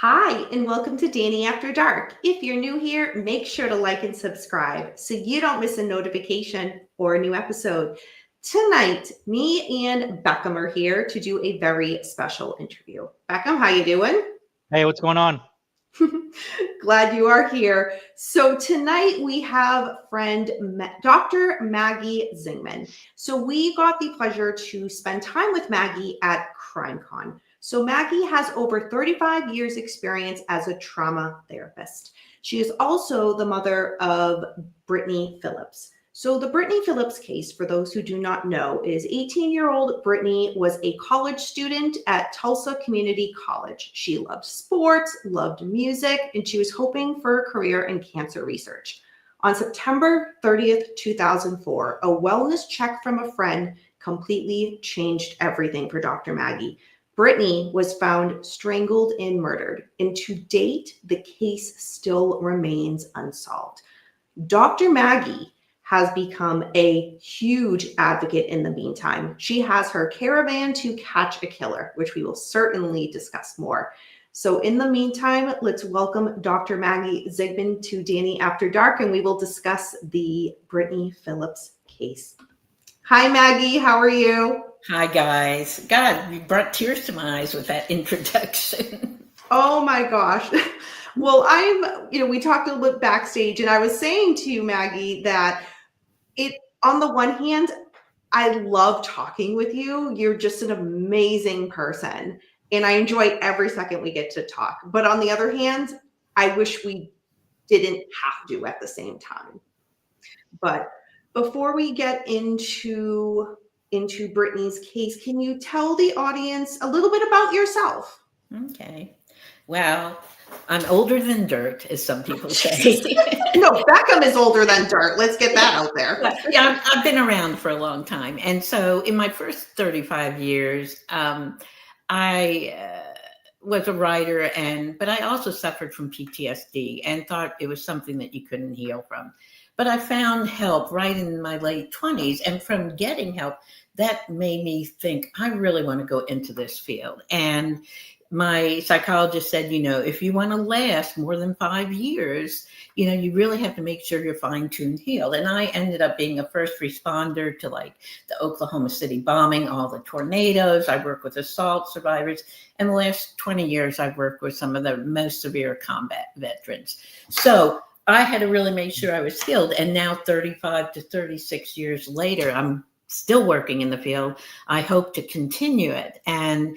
Hi, and welcome to Danny After Dark. If you're new here, make sure to like and subscribe so you don't miss a notification or a new episode. Tonight, me and Beckham are here to do a very special interview. Beckham, how you doing? Hey, what's going on? Glad you are here. So tonight we have Dr. Maggie Zingman. So we got the pleasure to spend time with Maggie at CrimeCon. So Maggie has over 35 years experience as a trauma therapist. She is also the mother of Brittany Phillips. So the Brittany Phillips case, for those who do not know, is 18-year-old Brittany was a college student at Tulsa Community College. She loved sports, loved music, and she was hoping for a career in cancer research. On September 30th, 2004, a wellness check from a friend completely changed everything for Dr. Maggie. Brittany was found strangled and murdered, and to date, the case still remains unsolved. Dr. Maggie has become a huge advocate in the meantime. She has her Caravan to Catch a Killer, which we will certainly discuss more. So in the meantime, let's welcome Dr. Maggie Zingman to Danny After Dark, and we will discuss the Brittany Phillips case. Hi, Maggie. How are you? Hi, guys. God, you brought tears to my eyes with that introduction. Oh, my gosh. Well, we talked a little bit backstage, and I was saying to you, Maggie, that on the one hand, I love talking with you. You're just an amazing person, and I enjoy every second we get to talk. But on the other hand, I wish we didn't have to at the same time. But before we get into Brittany's case, can you tell the audience a little bit about yourself? Okay. Well, I'm older than dirt, as some people say. No, Beckham is older than dirt. Let's get that out there. Yeah, I've been around for a long time. And so in my first 35 years, I was a writer, but I also suffered from PTSD and thought it was something that you couldn't heal from. But I found help right in my late 20s. And from getting help, that made me think, I really want to go into this field. And my psychologist said, if you want to last more than 5 years, you really have to make sure you're fine-tuned healed. And I ended up being a first responder to like the Oklahoma City bombing, all the tornadoes. I work with assault survivors. And the last 20 years, I've worked with some of the most severe combat veterans. So I had to really make sure I was healed. And now 35 to 36 years later, I'm still working in the field. I hope to continue it. And,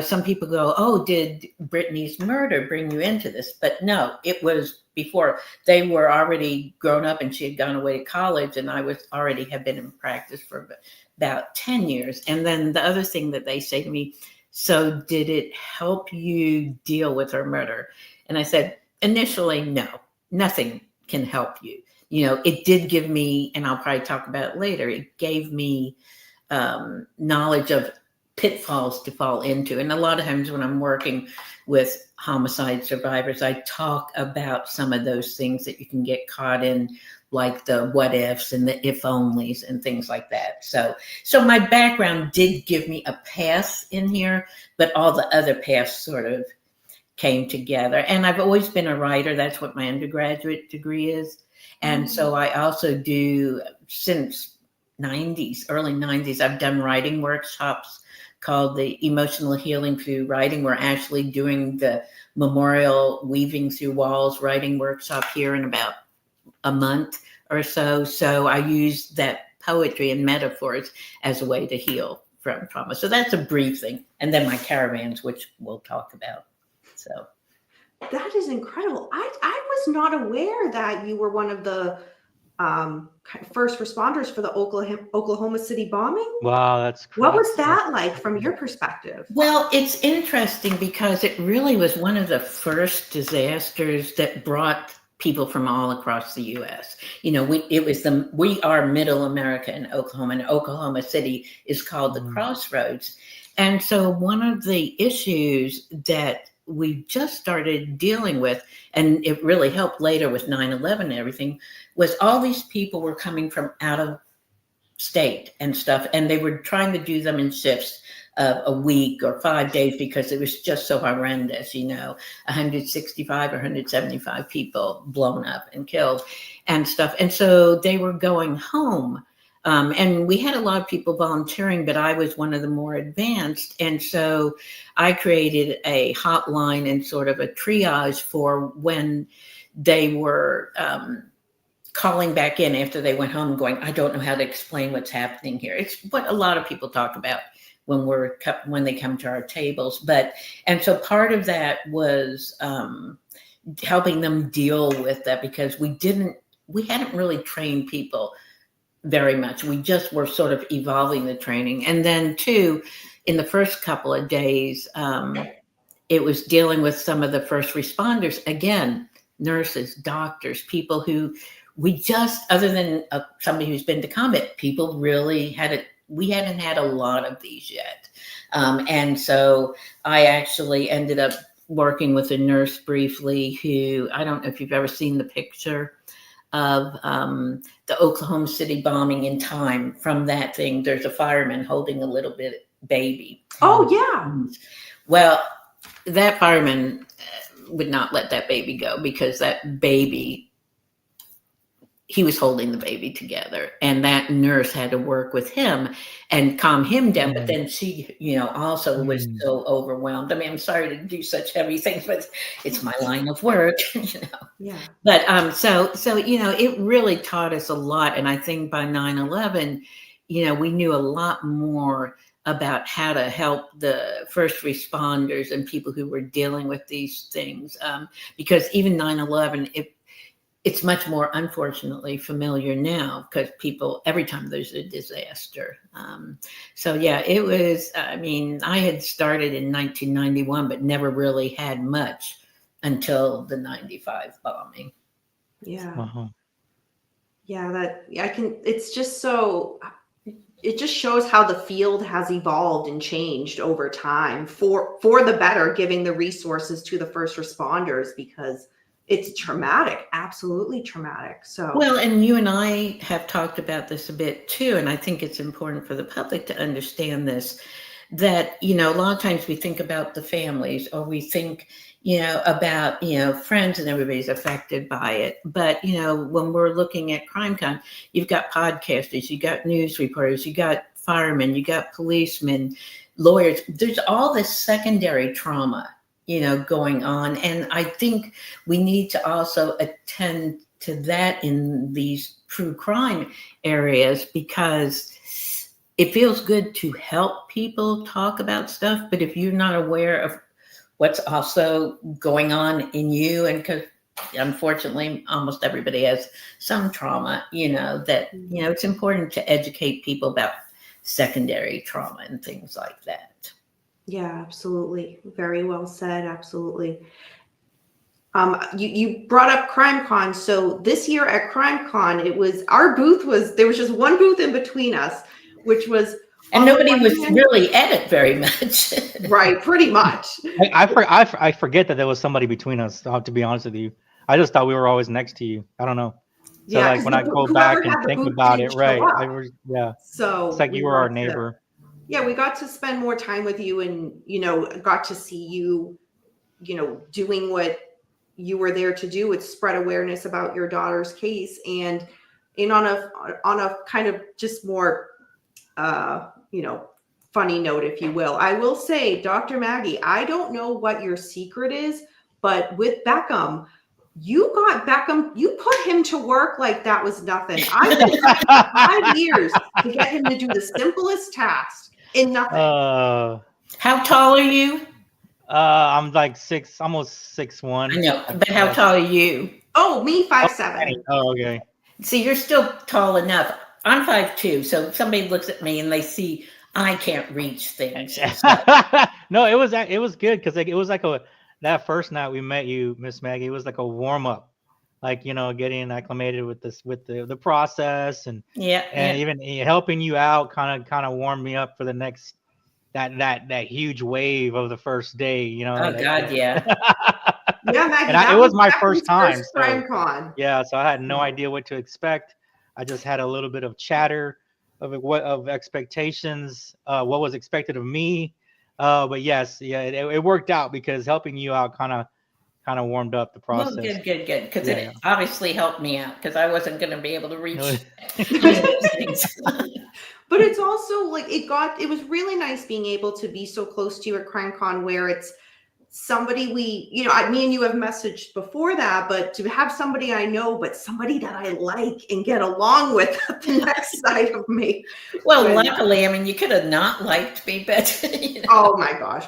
some people go, oh, did Brittany's murder bring you into this? But no, it was before. They were already grown up and she had gone away to college, and I have been in practice for about 10 years. And then the other thing that they say to me, so did it help you deal with her murder? And I said, initially, no, nothing can help you. It did give me, and I'll probably talk about it later, it gave me knowledge of pitfalls to fall into. And a lot of times when I'm working with homicide survivors, I talk about some of those things that you can get caught in, like the what ifs and the if onlys and things like that. So my background did give me a path in here, but all the other paths sort of came together. And I've always been a writer. That's what my undergraduate degree is. And so I also do, since early 90s, I've done writing workshops called the Emotional Healing Through Writing. We're actually doing the Memorial Weaving Through Walls writing workshop here in about a month or so. So I use that poetry and metaphors as a way to heal from trauma. So that's a brief thing. And then my caravans, which we'll talk about. So that is incredible. I was not aware that you were one of the first responders for the Oklahoma City bombing. Wow, that's crazy. What was that like from your perspective? Well, it's interesting because it really was one of the first disasters that brought people from all across the U.S. We are Middle America in Oklahoma, and Oklahoma City is called the Crossroads. And so one of the issues that we just started dealing with, and it really helped later with 9/11 and everything, was all these people were coming from out of state and stuff, and they were trying to do them in shifts a week or 5 days because it was just so horrendous, 165 or 175 people blown up and killed and stuff. And so they were going home. And we had a lot of people volunteering, but I was one of the more advanced. And so I created a hotline and sort of a triage for when they were calling back in after they went home going, I don't know how to explain what's happening here. It's what a lot of people talk about when they come to our tables. And so part of that was helping them deal with that, because we hadn't really trained people very much. We just were sort of evolving the training. And then too, in the first couple of days, it was dealing with some of the first responders, again, nurses, doctors, people who other than somebody who's been to combat, people really we hadn't had a lot of these yet. And so I actually ended up working with a nurse briefly who, I don't know if you've ever seen the picture of the Oklahoma City bombing in time. From that thing, there's a fireman holding a little baby. Oh, yeah. Well, that fireman would not let that baby go, because that baby, he was holding the baby together, and that nurse had to work with him and calm him down. But then she, also was so overwhelmed. I mean, I'm sorry to do such heavy things, but it's my line of work, Yeah. But so it really taught us a lot. And I think by 9/11, we knew a lot more about how to help the first responders and people who were dealing with these things. Because even 9/11, it's much more, unfortunately, familiar now, because every time there's a disaster. So yeah, it was, I had started in 1991, but never really had much until the 95 bombing. Yeah. Wow. Yeah, it's just so, it just shows how the field has evolved and changed over time for the better, giving the resources to the first responders, because it's traumatic, absolutely traumatic. So, well, and you and I have talked about this a bit too, and I think it's important for the public to understand this, that, a lot of times we think about the families, or we think, about, friends, and everybody's affected by it. But, when we're looking at CrimeCon, you've got podcasters, you got news reporters, you got firemen, you got policemen, lawyers. There's all this secondary trauma, going on. And I think we need to also attend to that in these true crime areas, because it feels good to help people talk about stuff. But if you're not aware of what's also going on in you, and because unfortunately almost everybody has some trauma, that, it's important to educate people about secondary trauma and things like that. yeah, absolutely. Very well said. Absolutely. You brought up CrimeCon. So this year at CrimeCon, there was just one booth in between us, which was, and nobody was really at it very much. Right, pretty much. I forget that there was somebody between us, to be honest with you. I just thought we were always next to you. I don't know. So Yeah, like when I go back and think about it, right? So it's like you were our neighbor. We got to spend more time with you, and got to see you, doing what you were there to do, with spread awareness about your daughter's case, and on a kind of just more funny note, if you will. I will say, Dr. Maggie, I don't know what your secret is, but with Beckham, you put him to work like that was nothing. I've been trying for 5 years to get him to do the simplest task in nothing. How tall are you? I'm like almost 6'1". I know, but how tall are you? Oh, me 5'7". Oh, okay. See, you're still tall enough. I'm 5'2", so somebody looks at me and they see I can't reach things. No, it was good, because it was like that first night we met you, Miss Maggie. It was like a warm up, like getting acclimated with the process, and even helping you out, kind of warmed me up for the next that huge wave of the first day. Oh God, yeah. Yeah, Maggie, it was my first time. CrimeCon. So I had no idea what to expect. I just had a little bit of chatter, of expectations, what was expected of me. But yes, yeah, it worked out because helping you out kind of warmed up the process. Well, good. Because it Yeah. obviously helped me out because I wasn't going to be able to reach No. any of those things. But it's also like it was really nice being able to be so close to you at CrimeCon, where it's somebody me and you have messaged before that, but to have somebody I know, but somebody that I like and get along with at the next side of me. Well, luckily, I mean, you could have not liked me, but Oh my gosh.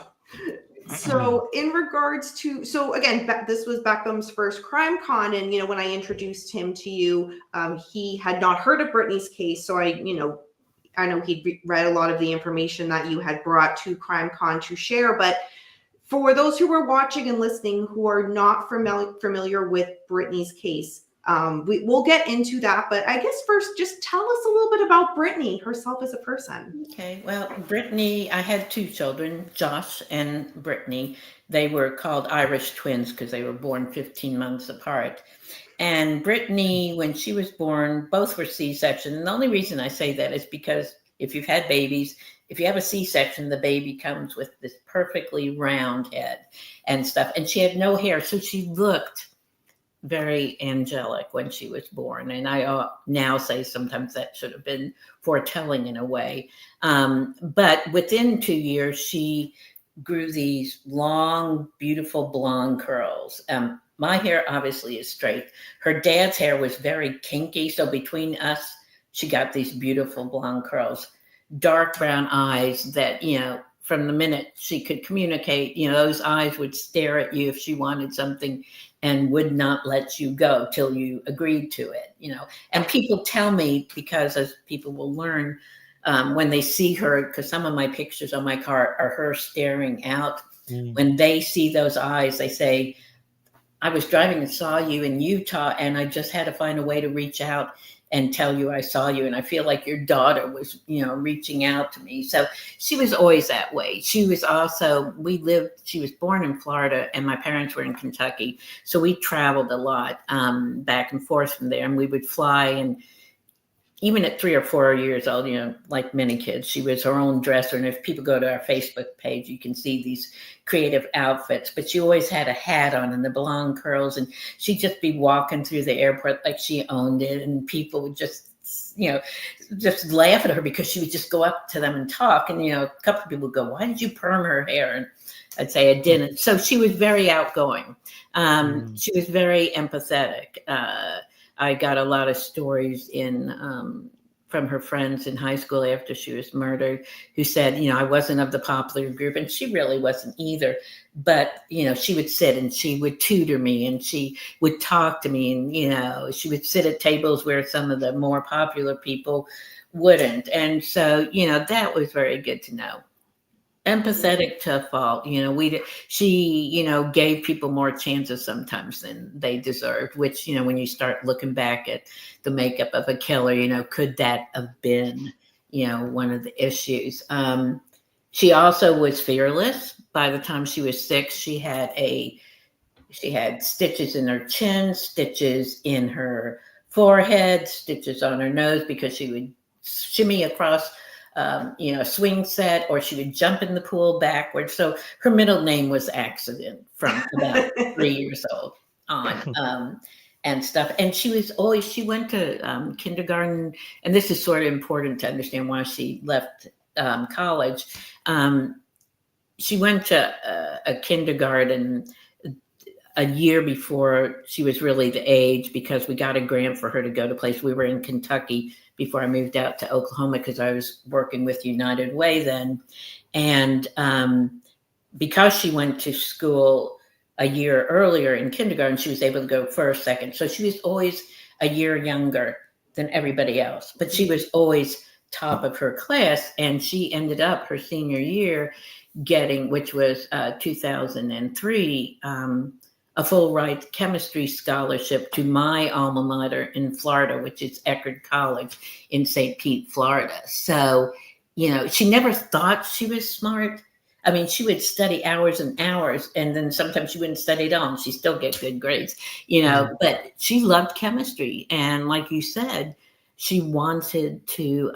So in regards to, again, this was Beckham's first CrimeCon, and when I introduced him to you, he had not heard of Brittany's case, so I know he'd read a lot of the information that you had brought to CrimeCon to share, but for those who are watching and listening who are not familiar with Brittany's case, we'll get into that. But I guess first, just tell us a little bit about Brittany herself as a person. Okay. Well, Brittany, I had 2 children, Josh and Brittany. They were called Irish twins because they were born 15 months apart. And Brittany, when she was born, both were C-section. And the only reason I say that is because if you've had babies, if you have a C-section, the baby comes with this perfectly round head and stuff. And she had no hair, so she looked very angelic when she was born. And I now say sometimes that should have been foretelling in a way. But within 2 years, she grew these long, beautiful blonde curls. My hair obviously is straight. Her dad's hair was very kinky. So between us, she got these beautiful blonde curls, dark brown eyes that, from the minute she could communicate, those eyes would stare at you if she wanted something and would not let you go till you agreed to it, And people tell me, because as people will learn, when they see her, because some of my pictures on my car are her staring out. When they see those eyes, they say, I was driving and saw you in Utah, and I just had to find a way to reach out and tell you I saw you. And I feel like your daughter was, reaching out to me. So she was always that way. She was also, she was born in Florida and my parents were in Kentucky. So we traveled a lot back and forth from there, and we would fly. And even at 3 or 4 years old, like many kids, she was her own dresser. And if people go to our Facebook page, you can see these creative outfits. But she always had a hat on and the blonde curls. And she'd just be walking through the airport like she owned it. And people would just laugh at her because she would just go up to them and talk. And, a couple of people would go, why did you perm her hair? And I'd say I didn't. So she was very outgoing. She was very empathetic. I got a lot of stories from her friends in high school after she was murdered who said, I wasn't of the popular group, and she really wasn't either. But, she would sit and she would tutor me and she would talk to me, and, she would sit at tables where some of the more popular people wouldn't. And so, that was very good to know. Empathetic to a fault. She gave people more chances sometimes than they deserved, which, when you start looking back at the makeup of a killer, could that have been, one of the issues? She also was fearless. By the time she was 6, she had stitches in her chin, stitches in her forehead, stitches on her nose because she would shimmy across a swing set, or she would jump in the pool backwards. So her middle name was Accident from about 3 years old on, and stuff. And she went to kindergarten, and this is sort of important to understand why she left college. She went to a kindergarten a year before she was really the age, because we got a grant for her to go to place. We were in Kentucky before I moved out to Oklahoma because I was working with United Way then. And because she went to school a year earlier in kindergarten, she was able to go first, second. So she was always a year younger than everybody else, but she was always top of her class. And she ended up her senior year getting, which was 2003, a full ride chemistry scholarship to my alma mater in Florida, which is Eckerd College in St. Pete, Florida. So, she never thought she was smart. I mean, she would study hours and hours, and then sometimes she wouldn't study at all, and she still get good grades, but she loved chemistry. And like you said, she wanted to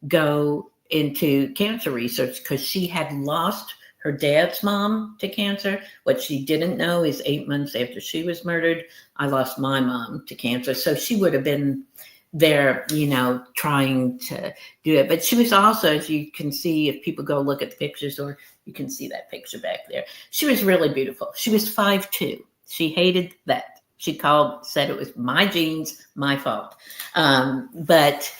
go into cancer research because she had lost her dad's mom to cancer. What she didn't know is 8 months after she was murdered, I lost my mom to cancer. So she would have been there, trying to do it. But she was also, as you can see, if people go look at the pictures, or you can see that picture back there, she was really beautiful. She was 5'2". She hated that. She said it was my genes, my fault. But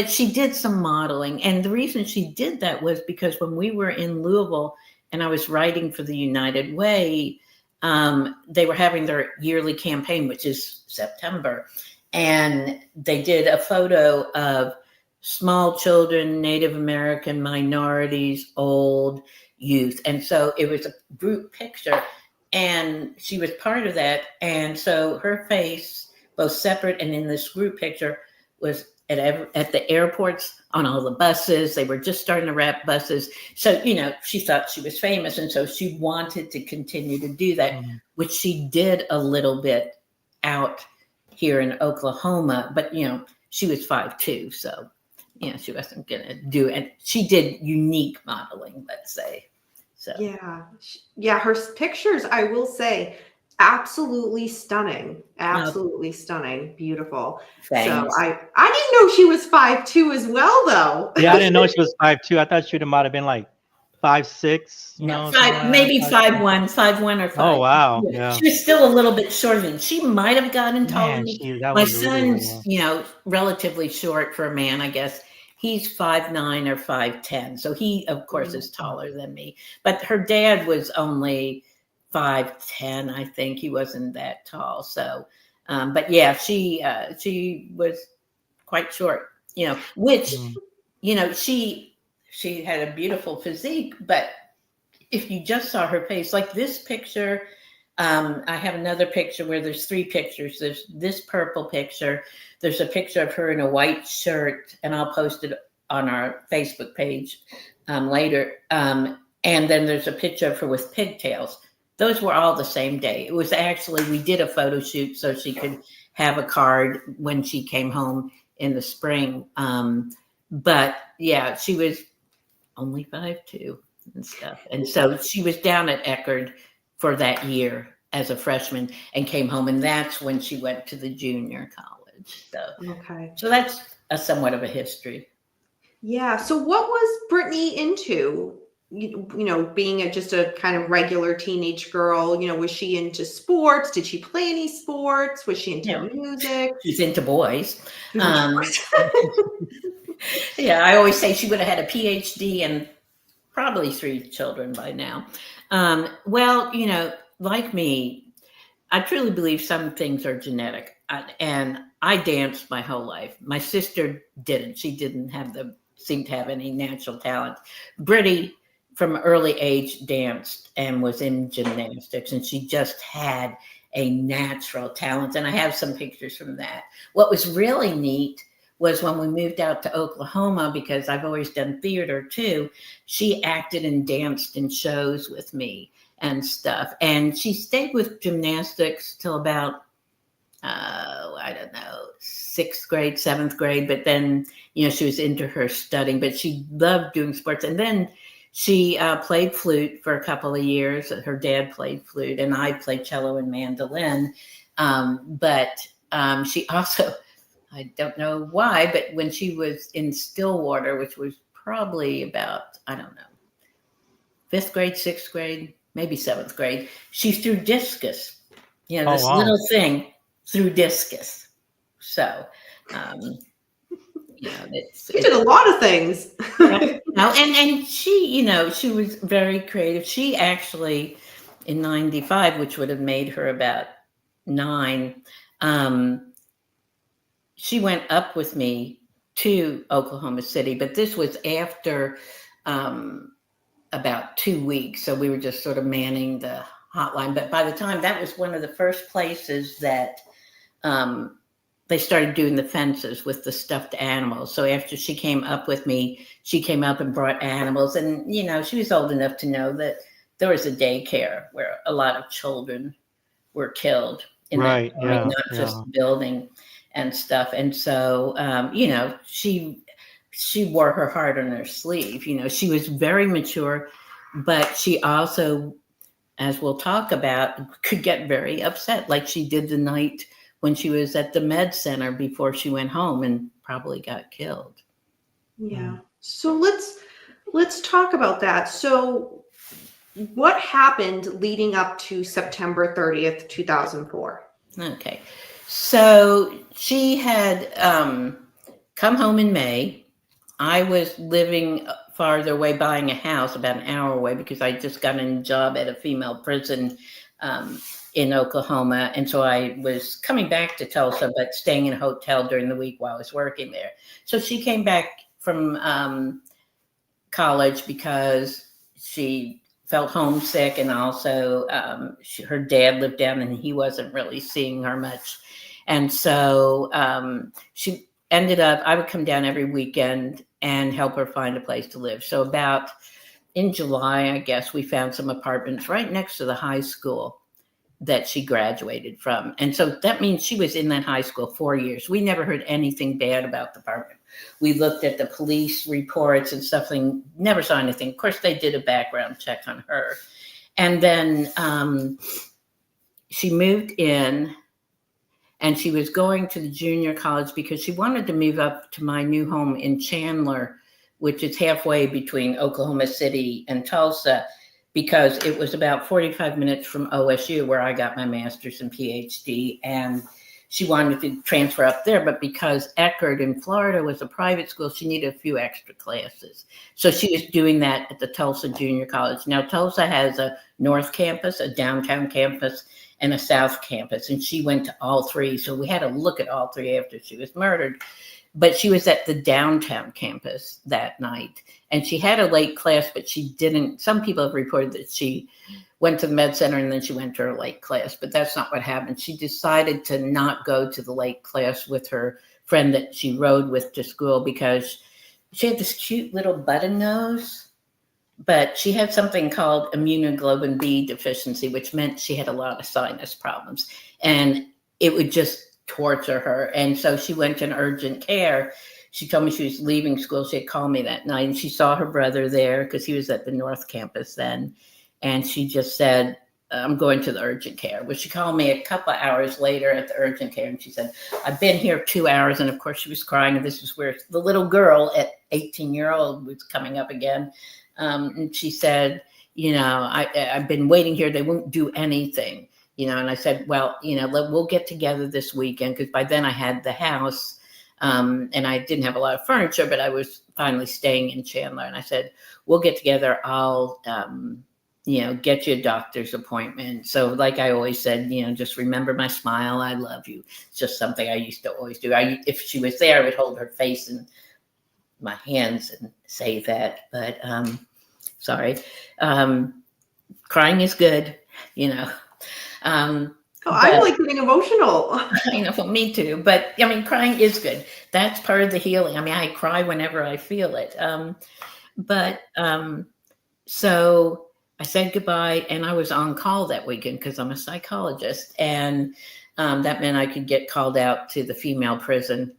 she did some modeling. And the reason she did that was because when we were in Louisville and I was writing for the United Way, they were having their yearly campaign, which is September. And they did a photo of small children, Native American, minorities, old, youth. And so it was a group picture. And she was part of that. And so her face, both separate and in this group picture, was at the airports, on all the buses. They were just starting to wrap buses. So, she thought she was famous. And so she wanted to continue to do that, which she did a little bit out here in Oklahoma. But, she was 5'2". So, she wasn't going to do it. And she did unique modeling, let's say. So. Yeah. Her pictures, I will say, absolutely stunning. Absolutely stunning. Beautiful. Thanks. So I didn't know she was 5'2" as well, though. Yeah, I didn't know she was 5'2". I thought she might have been like 5'6". Maybe 5'1", 5'1" or 5'. Oh wow! Yeah. She was still a little bit shorter than she might have gotten taller. My son's, relatively short for a man, I guess. He's 5'9" or 5'10", so he, of course, is taller than me. But her dad was only 5'10", I think. He wasn't that tall. So, but yeah, she was quite short. Which, she had a beautiful physique. But if you just saw her face, like this picture, I have another picture where there's 3 pictures. There's this purple picture. There's a picture of her in a white shirt, and I'll post it on our Facebook page later. And then there's a picture of her with pigtails. Those were all the same day. It was actually, we did a photo shoot so she could have a card when she came home in the spring. But yeah, she was only 5'2" and stuff. And so she was down at Eckerd for that year as a freshman and came home. And that's when she went to the junior college. So that's somewhat of a history. Yeah. So what was Brittany into? Being just a kind of regular teenage girl, was she into sports? Did she play any sports? Was she into music? She's into boys. Yeah, I always say she would have had a PhD and probably 3 children by now. Well, like me, I truly believe some things are genetic. And I danced my whole life. My sister didn't. She didn't seem to have any natural talent. Brittany, from early age, danced and was in gymnastics, and she just had a natural talent. And I have some pictures from that. What was really neat was when we moved out to Oklahoma, because I've always done theater too, she acted and danced in shows with me and stuff. And she stayed with gymnastics till about, I don't know, 6th grade, 7th grade. But then, she was into her studying, but she loved doing sports. And then she played flute for a couple of years. Her dad played flute, and I played cello and mandolin. But she also, I don't know why, but when she was in Stillwater, which was probably about, I don't know, 5th grade, 6th grade, maybe 7th grade, she threw discus. Little thing, threw discus. So, she did a lot of things. And she, she was very creative. She actually, in 95, which would have made her about 9, she went up with me to Oklahoma City, but this was after about 2 weeks. So we were just sort of manning the hotline. But by the time, that was one of the first places that they started doing the fences with the stuffed animals. So after she came up with me, she came up and brought animals. And, she was old enough to know that there was a daycare where a lot of children were killed in that building, not just the building. and stuff. And so, she wore her heart on her sleeve. She was very mature, but she also, as we'll talk about, could get very upset, like she did the night when she was at the med center before she went home and probably got killed. Yeah. So let's talk about that. So what happened leading up to September 30th, 2004? Okay. So she had come home in May. I was living farther away, buying a house about an hour away, because I just got a job at a female prison in Oklahoma. And so I was coming back to Tulsa, but staying in a hotel during the week while I was working there. So she came back from college because she felt homesick, and also her dad lived down and he wasn't really seeing her much. And so she ended up, I would come down every weekend and help her find a place to live. So about in July, I guess, we found some apartments right next to the high school that she graduated from. And so that means she was in that high school 4 years. We never heard anything bad about the apartment. We looked at the police reports and stuff and never saw anything. Of course, they did a background check on her. And then she moved in, and she was going to the junior college because she wanted to move up to my new home in Chandler, which is halfway between Oklahoma City and Tulsa, because it was about 45 minutes from OSU, where I got my master's and PhD. And she wanted to transfer up there, but because Eckerd in Florida was a private school, she needed a few extra classes. So she was doing that at the Tulsa Junior College. Now, Tulsa has a North Campus, a downtown campus, and a South Campus, and she went to all three. So we had to look at all three after she was murdered. But she was at the downtown campus that night, and she had a late class, but she didn't. Some people have reported that she went to the med center and then she went to her late class, but that's not what happened. She decided to not go to the late class with her friend that she rode with to school because she had this cute little button nose, but she had something called immunoglobulin B deficiency, which meant she had a lot of sinus problems, and it would just torture her. And so she went to an urgent care. She told me she was leaving school. She had called me that night, and she saw her brother there because he was at the North Campus then. And she just said, I'm going to the urgent care. Well, she called me a couple of hours later at the urgent care, and she said, I've been here 2 hours. And of course she was crying. And this is where the little girl at 18-year-old was coming up again. And she said, I've been waiting here. They won't do anything, and I said, well, we'll get together this weekend. Because by then I had the house and I didn't have a lot of furniture, but I was finally staying in Chandler. And I said, we'll get together. I'll, get you a doctor's appointment. So like I always said, just remember my smile. I love you. It's just something I used to always do. If she was there, I would hold her face in my hands and say that. But sorry. Crying is good, I'm like getting emotional. For me too. But crying is good. That's part of the healing. I cry whenever I feel it. So I said goodbye, and I was on call that weekend because I'm a psychologist, and that meant I could get called out to the female prison,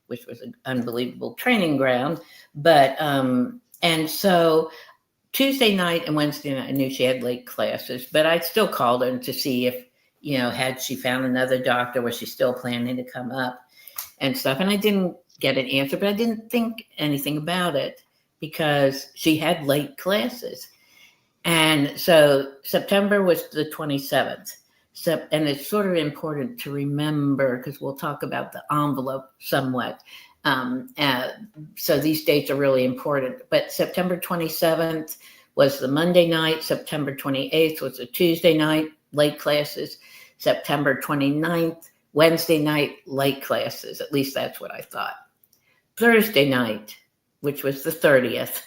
which was an unbelievable training ground. But and so Tuesday night and Wednesday night, I knew she had late classes, but I still called her to see if, had she found another doctor, was she still planning to come up and stuff. And I didn't get an answer, but I didn't think anything about it because she had late classes. And so September was the 27th. And it's sort of important to remember because we'll talk about the envelope somewhat. So these dates are really important. But September 27th was the Monday night. September 28th was the Tuesday night, late classes. September 29th, Wednesday night, late classes. At least that's what I thought. Thursday night, which was the 30th,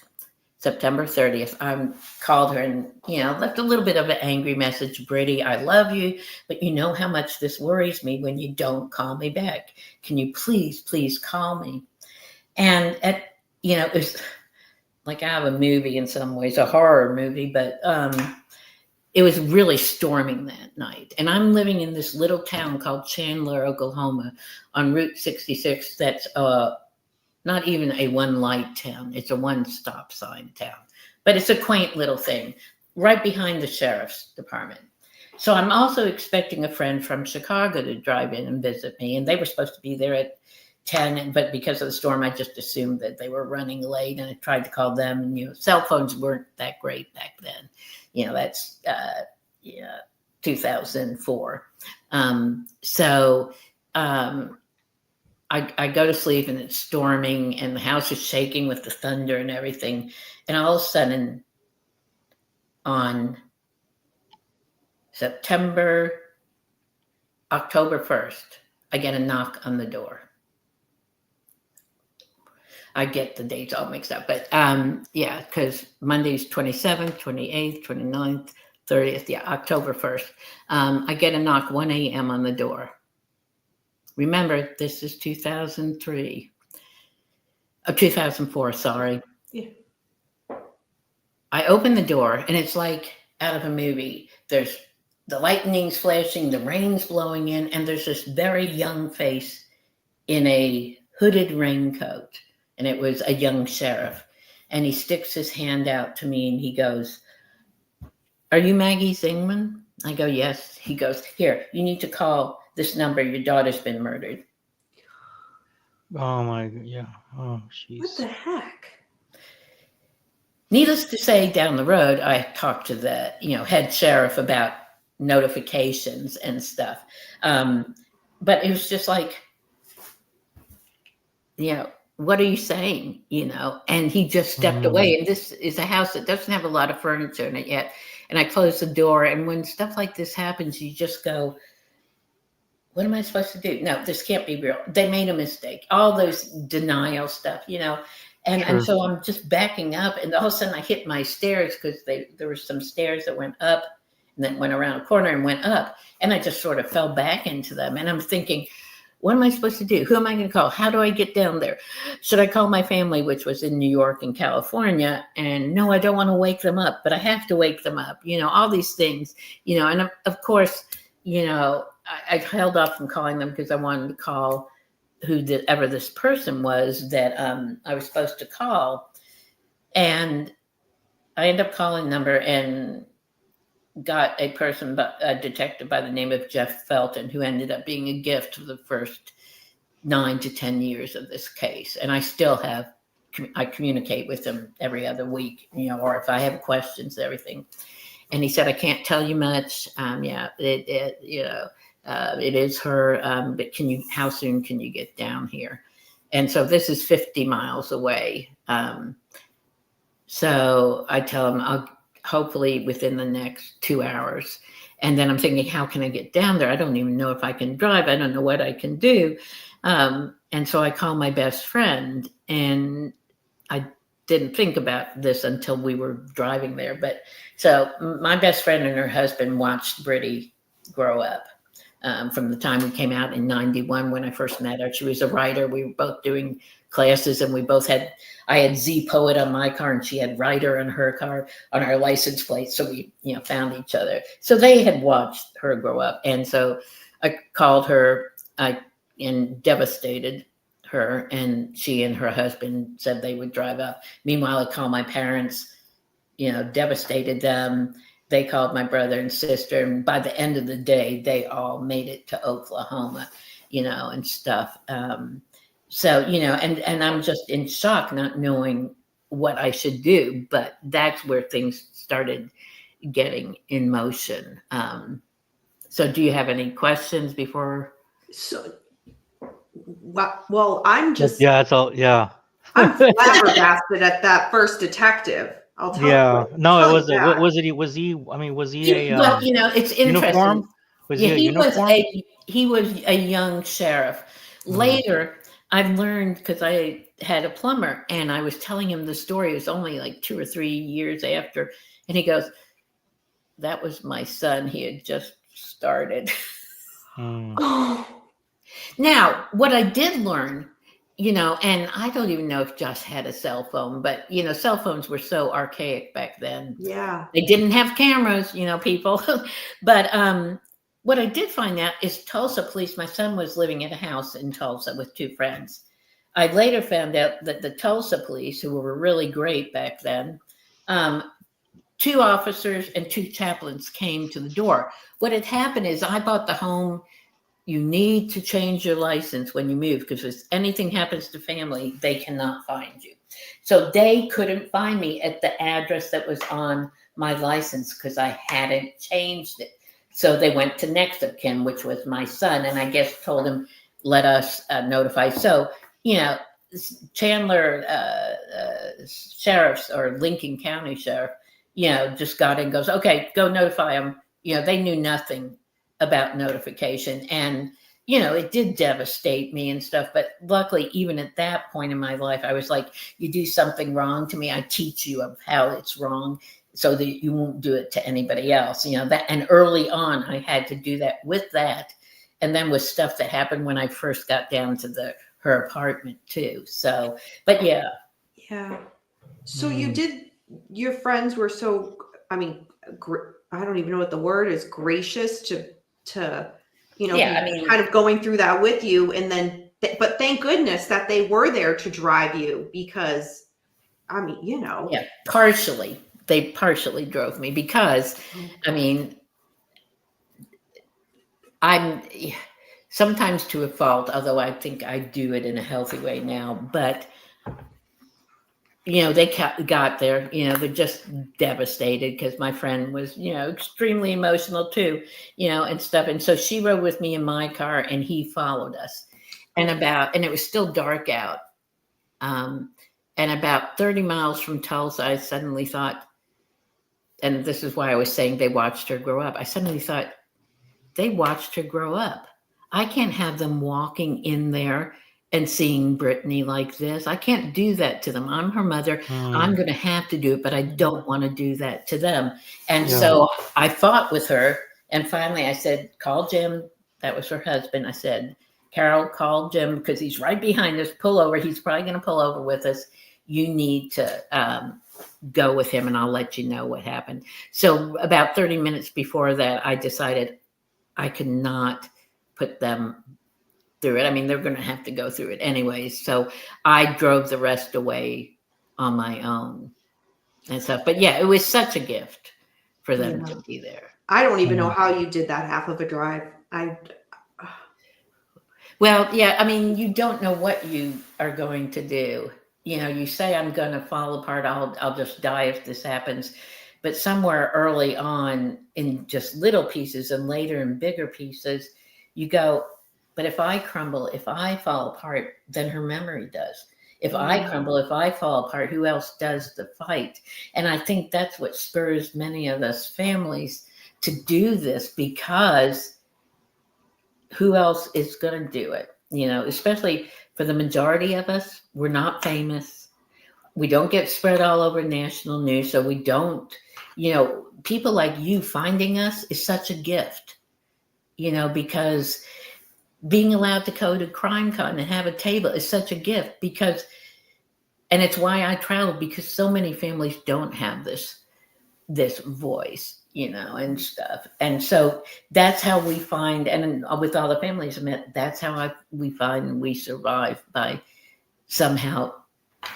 September 30th, I called her and, left a little bit of an angry message. Brittany, I love you, but you know how much this worries me when you don't call me back. Can you please call me? And it's like I have a movie in some ways, a horror movie, but it was really storming that night. And I'm living in this little town called Chandler, Oklahoma, on Route 66. That's not even a one light town. It's a one stop sign town. But it's a quaint little thing right behind the sheriff's department. So I'm also expecting a friend from Chicago to drive in and visit me. And they were supposed to be there at 10, but because of the storm, I just assumed that they were running late, and I tried to call them. And, cell phones weren't that great back then. That's 2004. I go to sleep, and it's storming, and the house is shaking with the thunder and everything. And all of a sudden, on October 1st, I get a knock on the door. I get the dates all mixed up, but because Monday's 27th, 28th, 29th, 30th, October 1st. I get a knock 1 a.m. on the door. Remember, this is 2004, sorry. Yeah. I open the door, and it's like out of a movie. There's the lightning's flashing, the rain's blowing in, and there's this very young face in a hooded raincoat. And it was a young sheriff. And he sticks his hand out to me, and he goes, "Are you Maggie Zingman?" I go, "Yes." He goes, "Here, you need to call this number. Your daughter's been murdered." Oh my, yeah. Oh, jeez. What the heck? Needless to say, down the road, I talked to the, head sheriff about notifications and stuff. But it was just like, what are you saying? And he just stepped away. And this is a house that doesn't have a lot of furniture in it yet. And I closed the door. And when stuff like this happens, you just go, what am I supposed to do? No, this can't be real. They made a mistake. All those denial stuff, And so I'm just backing up. And all of a sudden I hit my stairs, because there were some stairs that went up and then went around a corner and went up. And I just sort of fell back into them. And I'm thinking, what am I supposed to do? Who am I going to call? How do I get down there? Should I call my family, which was in New York and California? And no, I don't want to wake them up, but I have to wake them up. All these things, and of course, I held off from calling them because I wanted to call whoever this person was that I was supposed to call. And I ended up calling the number and got a detective by the name of Jeff Felton, who ended up being a gift for the first 9 to 10 years of this case. And I still I communicate with him every other week, or if I have questions, everything. And he said, "I can't tell you much. It is her, but how soon can you get down here?" And so this is 50 miles away. So I tell him I'll hopefully within the next 2 hours. And then I'm thinking, how can I get down there? I don't even know if I can drive. I don't know what I can do. And so I call my best friend, and I didn't think about this until we were driving there. But so my best friend and her husband watched Brittany grow up. From the time we came out in 91 when I first met her. She was a writer. We were both doing classes, and I had Z Poet on my car, and she had writer on her car on our license plate. So we, found each other. So they had watched her grow up. And so I called her and devastated her, and she and her husband said they would drive up. Meanwhile, I called my parents, devastated them. They called my brother and sister, and by the end of the day, they all made it to Oklahoma, and stuff. So, and I'm just in shock, not knowing what I should do, but that's where things started getting in motion. So do you have any questions before? So, well, I'm just, yeah, it's all, yeah. I'm flabbergasted at that first detective. I'll tell you. Yeah, no, it was. Was he? I mean, was he a? Well, it's interesting. Uniform? Was he a uniform? He was a young sheriff. Later, I learned, because I had a plumber, and I was telling him the story. It was only like 2 or 3 years after, and he goes, "That was my son. He had just started." Oh. Now, what I did learn, and I don't even know if Josh had a cell phone, but, cell phones were so archaic back then. Yeah. They didn't have cameras, people. But what I did find out is Tulsa police, my son was living at a house in Tulsa with 2 friends. I later found out that the Tulsa police, who were really great back then, 2 officers and 2 chaplains came to the door. What had happened is I bought the home. You need to change your license when you move, because if anything happens to family, they cannot find you. So they couldn't find me at the address that was on my license because I hadn't changed it. So they went to next of kin, which was my son, and I guess told him, let us notify. So, Chandler sheriffs or Lincoln County sheriff, just got in and goes, okay, go notify them. They knew nothing about notification, and it did devastate me and stuff, but luckily even at that point in my life I was like, you do something wrong to me, I teach you of how it's wrong so that you won't do it to anybody else, that. And early on I had to do that with that, and then with stuff that happened when I first got down to her apartment too. So, but yeah. So your friends were so, I don't even know what the word is, gracious to kind of going through that with you. And then, but thank goodness that they were there to drive you, because partially, they partially drove me because, I'm sometimes to a fault, although I think I do it in a healthy way now, but they got there, they're just devastated because my friend was, extremely emotional too, and stuff. And so she rode with me in my car and he followed us. And it was still dark out. And about 30 miles from Tulsa, I suddenly thought, and this is why I was saying they watched her grow up. I suddenly thought, they watched her grow up. I can't have them walking in there and seeing Brittany like this. I can't do that to them. I'm her mother. I'm going to have to do it, but I don't want to do that to them. And so I fought with her. And finally I said, call Jim. That was her husband. I said, Carol, call Jim because he's right behind us. Pull over. He's probably going to pull over with us. You need to go with him and I'll let you know what happened. So about 30 minutes before that, I decided I could not put them through it. They're going to have to go through it anyways. So I drove the rest away on my own and stuff. But yeah, it was such a gift for them to be there. I don't even know how you did that half of a drive. Well, yeah, you don't know what you are going to do. You say, I'm going to fall apart. I'll just die if this happens. But somewhere early on in just little pieces and later in bigger pieces, you go, but if I crumble, if I fall apart, then her memory does. If I crumble, if I fall apart, who else does the fight? And I think that's what spurs many of us families to do this, because who else is going to do it? Especially for the majority of us, we're not famous. We don't get spread all over national news. So we don't, people like you finding us is such a gift, because being allowed to go to CrimeCon and have a table is such a gift, and it's why I travel, because so many families don't have this voice, and stuff. And so that's how we find, and with all the families I met, that's how we find we survive, by somehow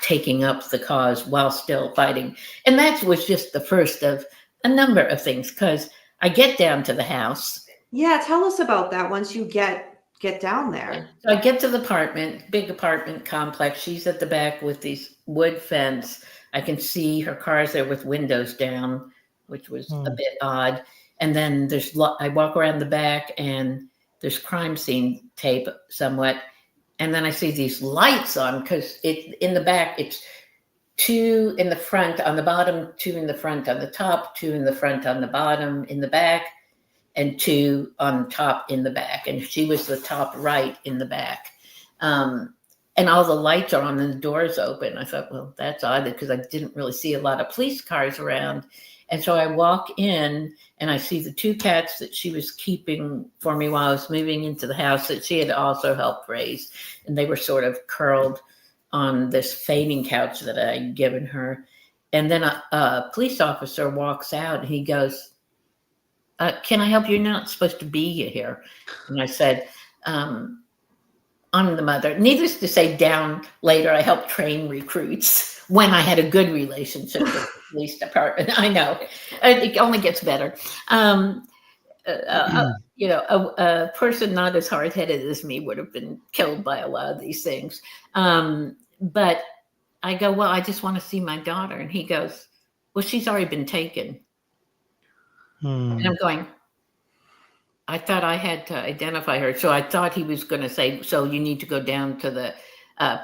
taking up the cause while still fighting. And that was just the first of a number of things, because I get down to the house. Yeah, tell us about that once you get down there. So I get to the big apartment complex. She's at the back with these wood fence. I can see her car's there with windows down, which was a bit odd. And then I walk around the back and there's crime scene tape somewhat. And then I see these lights on, because in the back, it's 2 in the front on the bottom, 2 in the front on the top, 2 in the front on the bottom in the back, and 2 on top in the back. And she was the top right in the back. And all the lights are on and the doors open. I thought, well, that's odd, because I didn't really see a lot of police cars around. And so I walk in and I see the 2 cats that she was keeping for me while I was moving into the house that she had also helped raise. And they were sort of curled on this fainting couch that I had given her. And then a police officer walks out and he goes, can I help you? You're not supposed to be here. And I said, I'm the mother. Needless to say, down later, I helped train recruits when I had a good relationship with the police department. I know. It only gets better. A person not as hard-headed as me would have been killed by a lot of these things. But I go, well, I just want to see my daughter. And he goes, well, she's already been taken. And I'm going, I thought I had to identify her. So I thought he was going to say, so you need to go down to the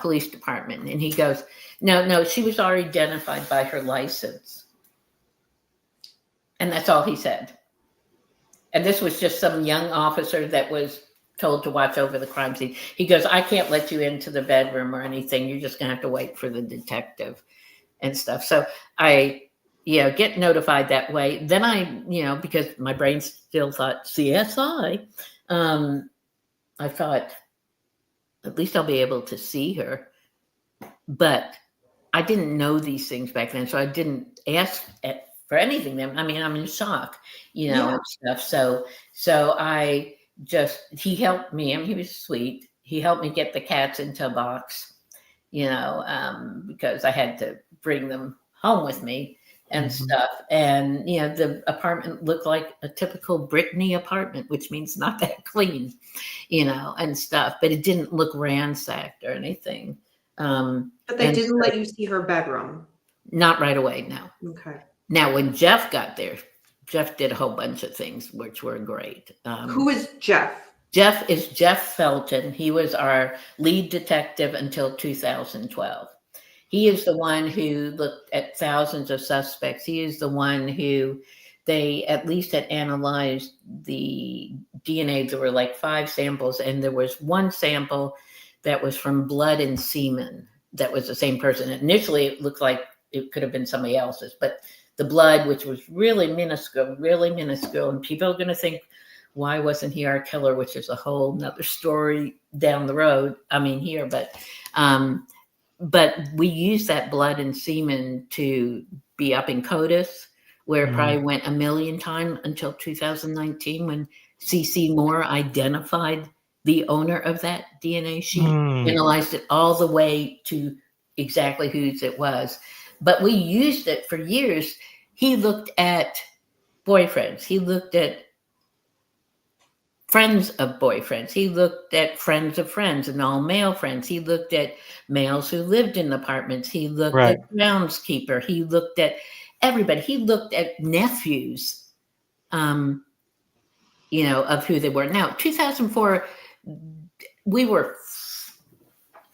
police department. And he goes, no, she was already identified by her license. And that's all he said. And this was just some young officer that was told to watch over the crime scene. He goes, I can't let you into the bedroom or anything. You're just going to have to wait for the detective and stuff. So I, get notified that way. Then I, because my brain still thought CSI, I thought, at least I'll be able to see her. But I didn't know these things back then. So I didn't ask for anything. I mean, I'm in shock, and stuff. So I he helped me. I mean, he was sweet. He helped me get the cats into a box, because I had to bring them home with me and stuff. And, the apartment looked like a typical Brittany apartment, which means not that clean, and stuff, but it didn't look ransacked or anything. But they didn't let you see her bedroom. Not right away. No. Okay. Now, when Jeff got there, Jeff did a whole bunch of things, which were great. Who is Jeff? Jeff is Jeff Felton. He was our lead detective until 2012. He is the one who looked at thousands of suspects. He is the one who they at least had analyzed the DNA. There were like 5 samples, and there was 1 sample that was from blood and semen that was the same person. Initially, it looked like it could have been somebody else's, but the blood, which was really minuscule, and people are going to think, why wasn't he our killer, which is a whole nother story down the road. I mean, here, but we used that blood and semen to be up in CODIS, where it probably went 1 million times until 2019 when C.C. Moore identified the owner of that DNA sheet, analyzed it all the way to exactly whose it was. But we used it for years. He looked at boyfriends. He looked at friends of boyfriends. He looked at friends of friends and all male friends. He looked at males who lived in apartments. He looked at groundskeeper. He looked at everybody. He looked at nephews, of who they were. Now, 2004, we were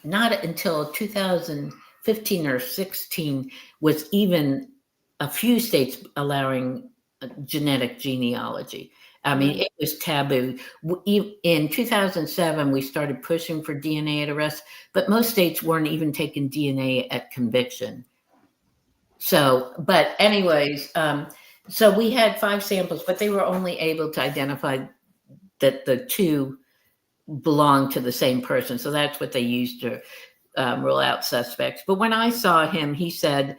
not until 2015 or 16 was even a few states allowing genetic genealogy. I mean, it was taboo. In 2007, we started pushing for DNA at arrest, but most states weren't even taking DNA at conviction. So, but anyways, so we had 5 samples, but they were only able to identify that the 2 belonged to the same person. So that's what they used to rule out suspects. But when I saw him, he said,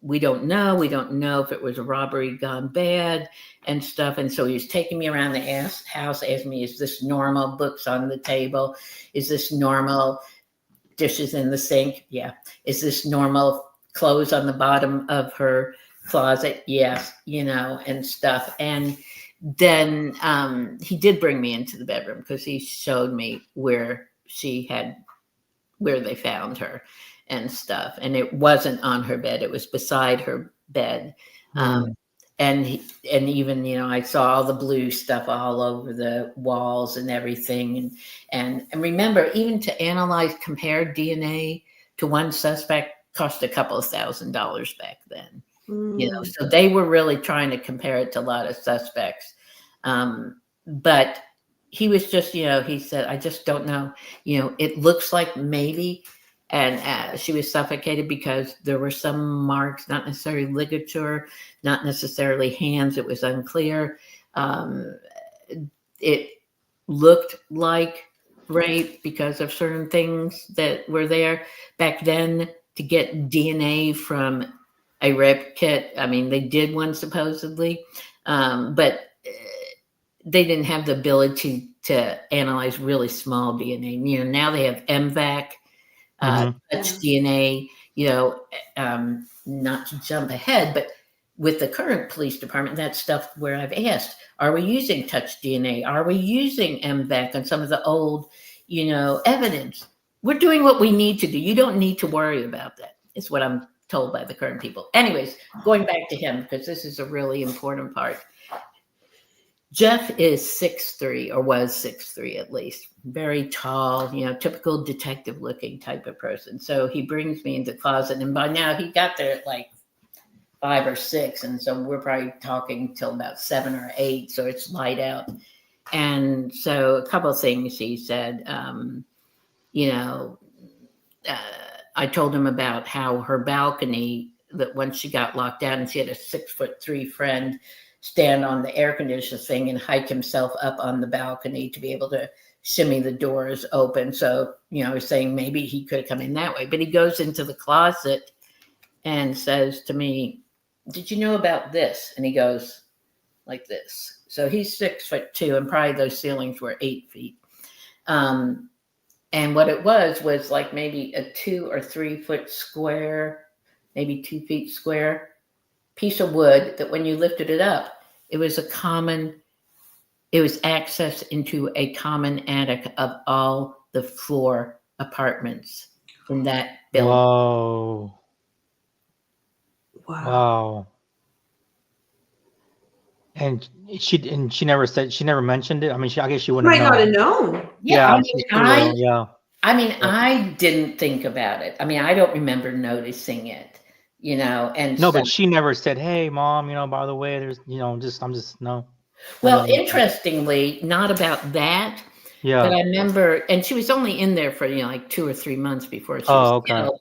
we don't know. We don't know if it was a robbery gone bad and stuff. And so he was taking me around the house, asking me, is this normal? Books on the table? Is this normal? Dishes in the sink? Yeah. Is this normal? Clothes on the bottom of her closet? Yes, and stuff. And then he did bring me into the bedroom because he showed me where they found her and stuff. And it wasn't on her bed. It was beside her bed. And even, I saw all the blue stuff all over the walls and everything. And remember, even to analyze compared DNA to one suspect cost a couple of $1,000s back then. So they were really trying to compare it to a lot of suspects. But he was just, he said, I just don't know. It looks like maybe And she was suffocated because there were some marks, not necessarily ligature, not necessarily hands. It was unclear. It looked like rape because of certain things that were there. Back then, to get DNA from a rape kit, I mean, they did one supposedly, but they didn't have the ability to analyze really small DNA. You know, now they have MVAC, touch DNA, you know, not to jump ahead, but with the current police department, that's stuff where I've asked, are we using touch DNA? Are we using MVAC on some of the old, you know, evidence? We're doing what we need to do. You don't need to worry about that. It's what I'm told by the current people. Anyways, going back to him, because this is a really important part. Jeff is 6'3", or was 6'3" at least. Very tall, you know, typical detective looking type of person. So he brings me into the closet, and by now he got there at like 5 or 6. And so we're probably talking till about 7 or 8. So it's light out. And so a couple of things he said, you know, I told him about how her balcony, that once she got locked out and she had a 6'3" friend stand on the air conditioner thing and hike himself up on the balcony to be able to shimmy the doors open. So, you know, I was saying maybe he could have come in that way, but he goes into the closet and says to me, did you know about this? And he goes like this. So he's 6'2", and probably those ceilings were 8 feet. And what it was like maybe a 2 or 3 foot square, maybe 2 feet square piece of wood that when you lifted it up, it was access into a common attic of all the 4 apartments in that building. Whoa. Wow. And she never mentioned it. I mean, I guess she wouldn't might not have known. Yeah, I mean, I didn't think about it. I mean, I don't remember noticing it, you know. And no, but she never said, "Hey, Mom, you know, by the way, there's, you know, I'm just no." Well, interestingly, not about that. Yeah. But I remember, and she was only in there for, you know, like 2 or 3 months before she was killed.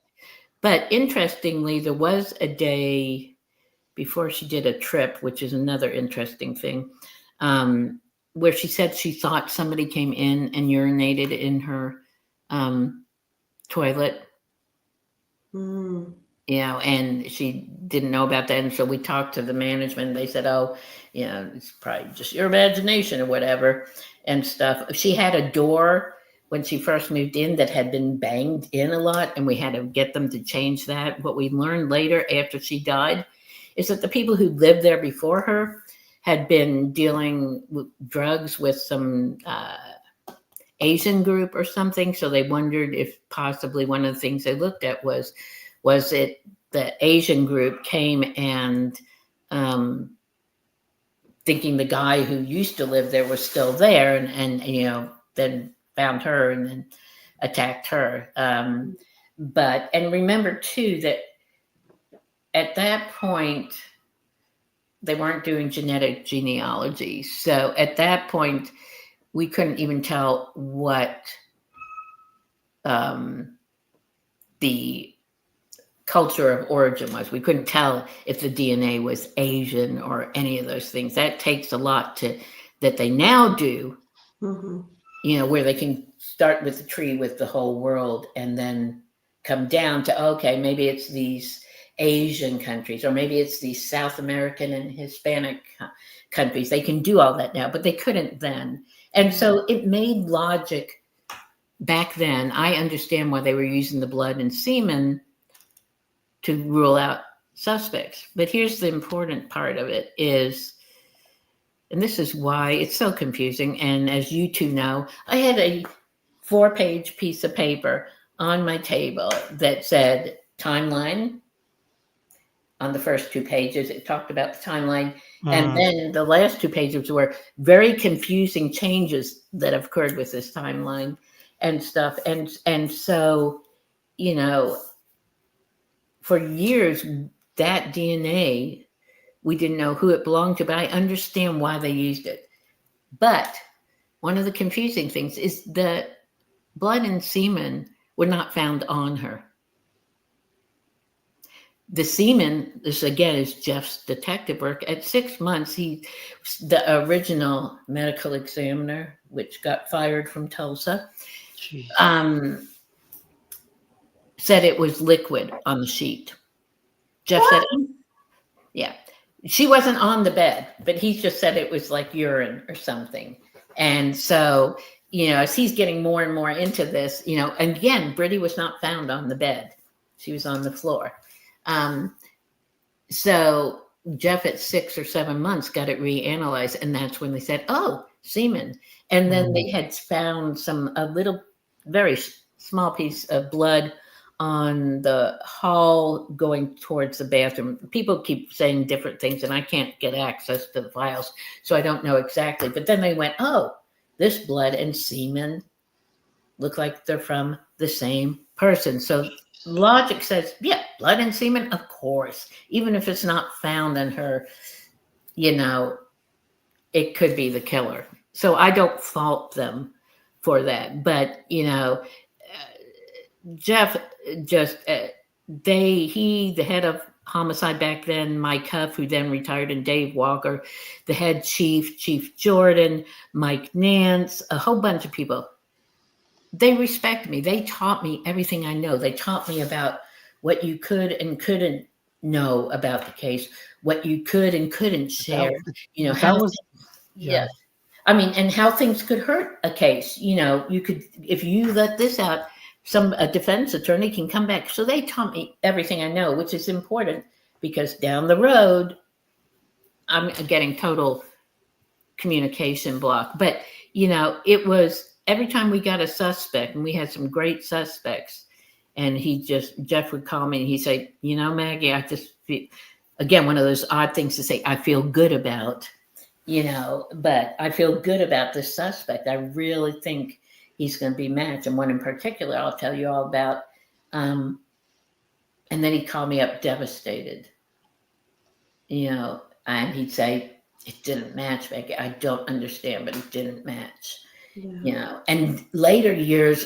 But interestingly, there was a day before she did a trip, which is another interesting thing, where she said she thought somebody came in and urinated in her toilet. You know, and she didn't know about that. And so we talked to the management. They said, oh, you know, it's probably just your imagination or whatever and stuff. She had a door when she first moved in that had been banged in a lot, and we had to get them to change that. What we learned later after she died is that the people who lived there before her had been dealing with drugs with some Asian group or something. So they wondered if possibly one of the things they looked at was it the Asian group came and thinking the guy who used to live there was still there, and you know, then found her and then attacked her. But remember too that at that point they weren't doing genetic genealogy. So at that point we couldn't even tell what the culture of origin was. We couldn't tell if the DNA was Asian or any of those things. That takes a lot that they now do, you know, where they can start with the tree with the whole world and then come down to, okay, maybe it's these Asian countries, or maybe it's these South American and Hispanic countries. They can do all that now, but they couldn't then. And so it made logic back then. I understand why they were using the blood and semen to rule out suspects. But here's the important part of it is, and this is why it's so confusing. And as you two know, I had a 4-page piece of paper on my table that said timeline. On the first 2 pages, it talked about the timeline. And then the last 2 pages were very confusing changes that have occurred with this timeline and stuff. And so, you know, for years, that DNA, we didn't know who it belonged to, but I understand why they used it. But one of the confusing things is that blood and semen were not found on her. The semen, this again is Jeff's detective work. At 6 months, the original medical examiner, which got fired from Tulsa, said it was liquid on the sheet. Jeff said, yeah, she wasn't on the bed, but he just said it was like urine or something. And so, as he's getting more and more into this, and again, Brittany was not found on the bed. She was on the floor. So Jeff at 6 or 7 months got it reanalyzed, and that's when they said, oh, semen. And then they had found a little, very small piece of blood on the hall going towards the bathroom. People keep saying different things, and I can't get access to the files, so I don't know exactly. But then they went, oh, this blood and semen look like they're from the same person. So logic says, yeah, blood and semen, of course. Even if it's not found in her, it could be the killer. So I don't fault them for that. But, Jeff just, the head of homicide back then, Mike Huff, who then retired, and Dave Walker, the head chief, Chief Jordan, Mike Nance, a whole bunch of people. They respect me. They taught me everything I know. They taught me about what you could and couldn't know about the case, what you could and couldn't share. I mean, and how things could hurt a case. You could, if you let this out, a defense attorney can come back. So they taught me everything I know, which is important because down the road, I'm getting total communication block. But, it was every time we got a suspect, and we had some great suspects, and Jeff would call me and he'd say, Maggie, I just feel, again, one of those odd things to say, I feel good about, but I feel good about this suspect. I really think he's going to be matched. And one in particular, I'll tell you all about. And then he'd call me up devastated, and he'd say, it didn't match, Maggie. I don't understand, but it didn't match. Yeah. And later years,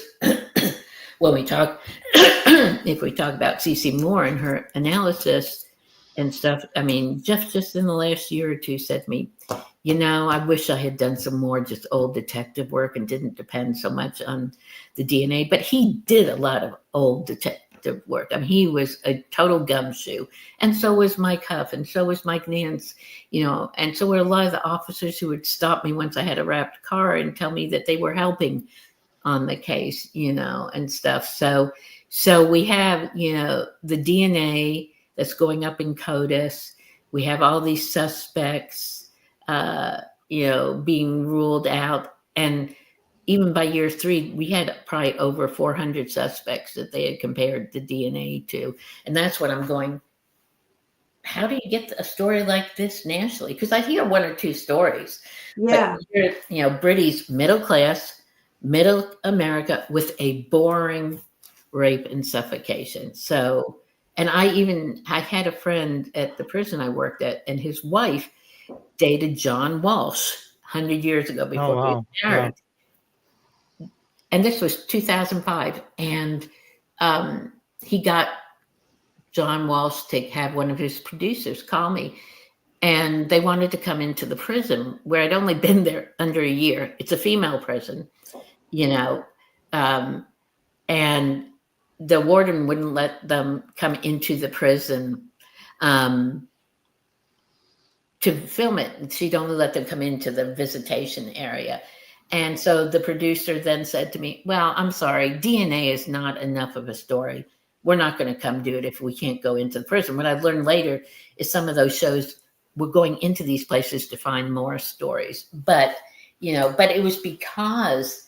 when we talk, if we talk about CeCe Moore and her analysis and stuff, I mean, Jeff just in the last year or two said to me, I wish I had done some more just old detective work and didn't depend so much on the DNA, but he did a lot of old detective work. I mean, he was a total gumshoe, and so was Mike Huff, and so was Mike Nance, and so were a lot of the officers who would stop me once I had a wrapped car and tell me that they were helping on the case, and stuff. So we have, the DNA that's going up in CODIS. We have all these suspects, being ruled out. And even by year 3, we had probably over 400 suspects that they had compared the DNA to. And that's what I'm going, how do you get a story like this nationally? Because I hear 1 or 2 stories. Yeah. But Brittany's middle class, middle America with a boring rape and suffocation. So, and I had a friend at the prison I worked at, and his wife dated John Walsh 100 years ago before we were married. Yeah. And this was 2005. And he got John Walsh to have one of his producers call me. And they wanted to come into the prison where I'd only been there under a year. It's a female prison, and the warden wouldn't let them come into the prison to film it. She'd only let them come into the visitation area. And so the producer then said to me, well, I'm sorry, DNA is not enough of a story. We're not going to come do it if we can't go into the prison. What I've learned later is some of those shows were going into these places to find more stories. But it was because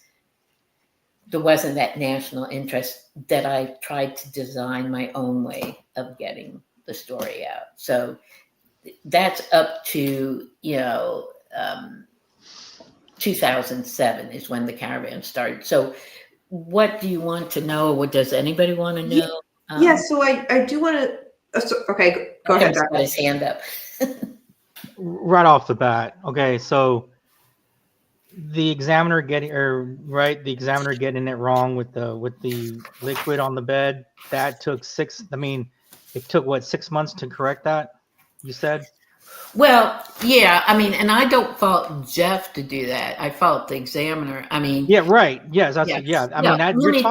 there wasn't that national interest that I tried to design my own way of getting the story out. So that's up to 2007 is when the Caravan started. So what do you want to know? What does anybody want to know? So I do want to. Okay, go ahead. Got his hand up. Right off the bat. Okay, so the examiner getting it wrong with the liquid on the bed. That took it took what, 6 months to correct that, you said? Well, yeah, I mean, and I don't fault Jeff to do that. I fault the examiner. I mean, yeah, right. Yes, that's yes. I mean, that you're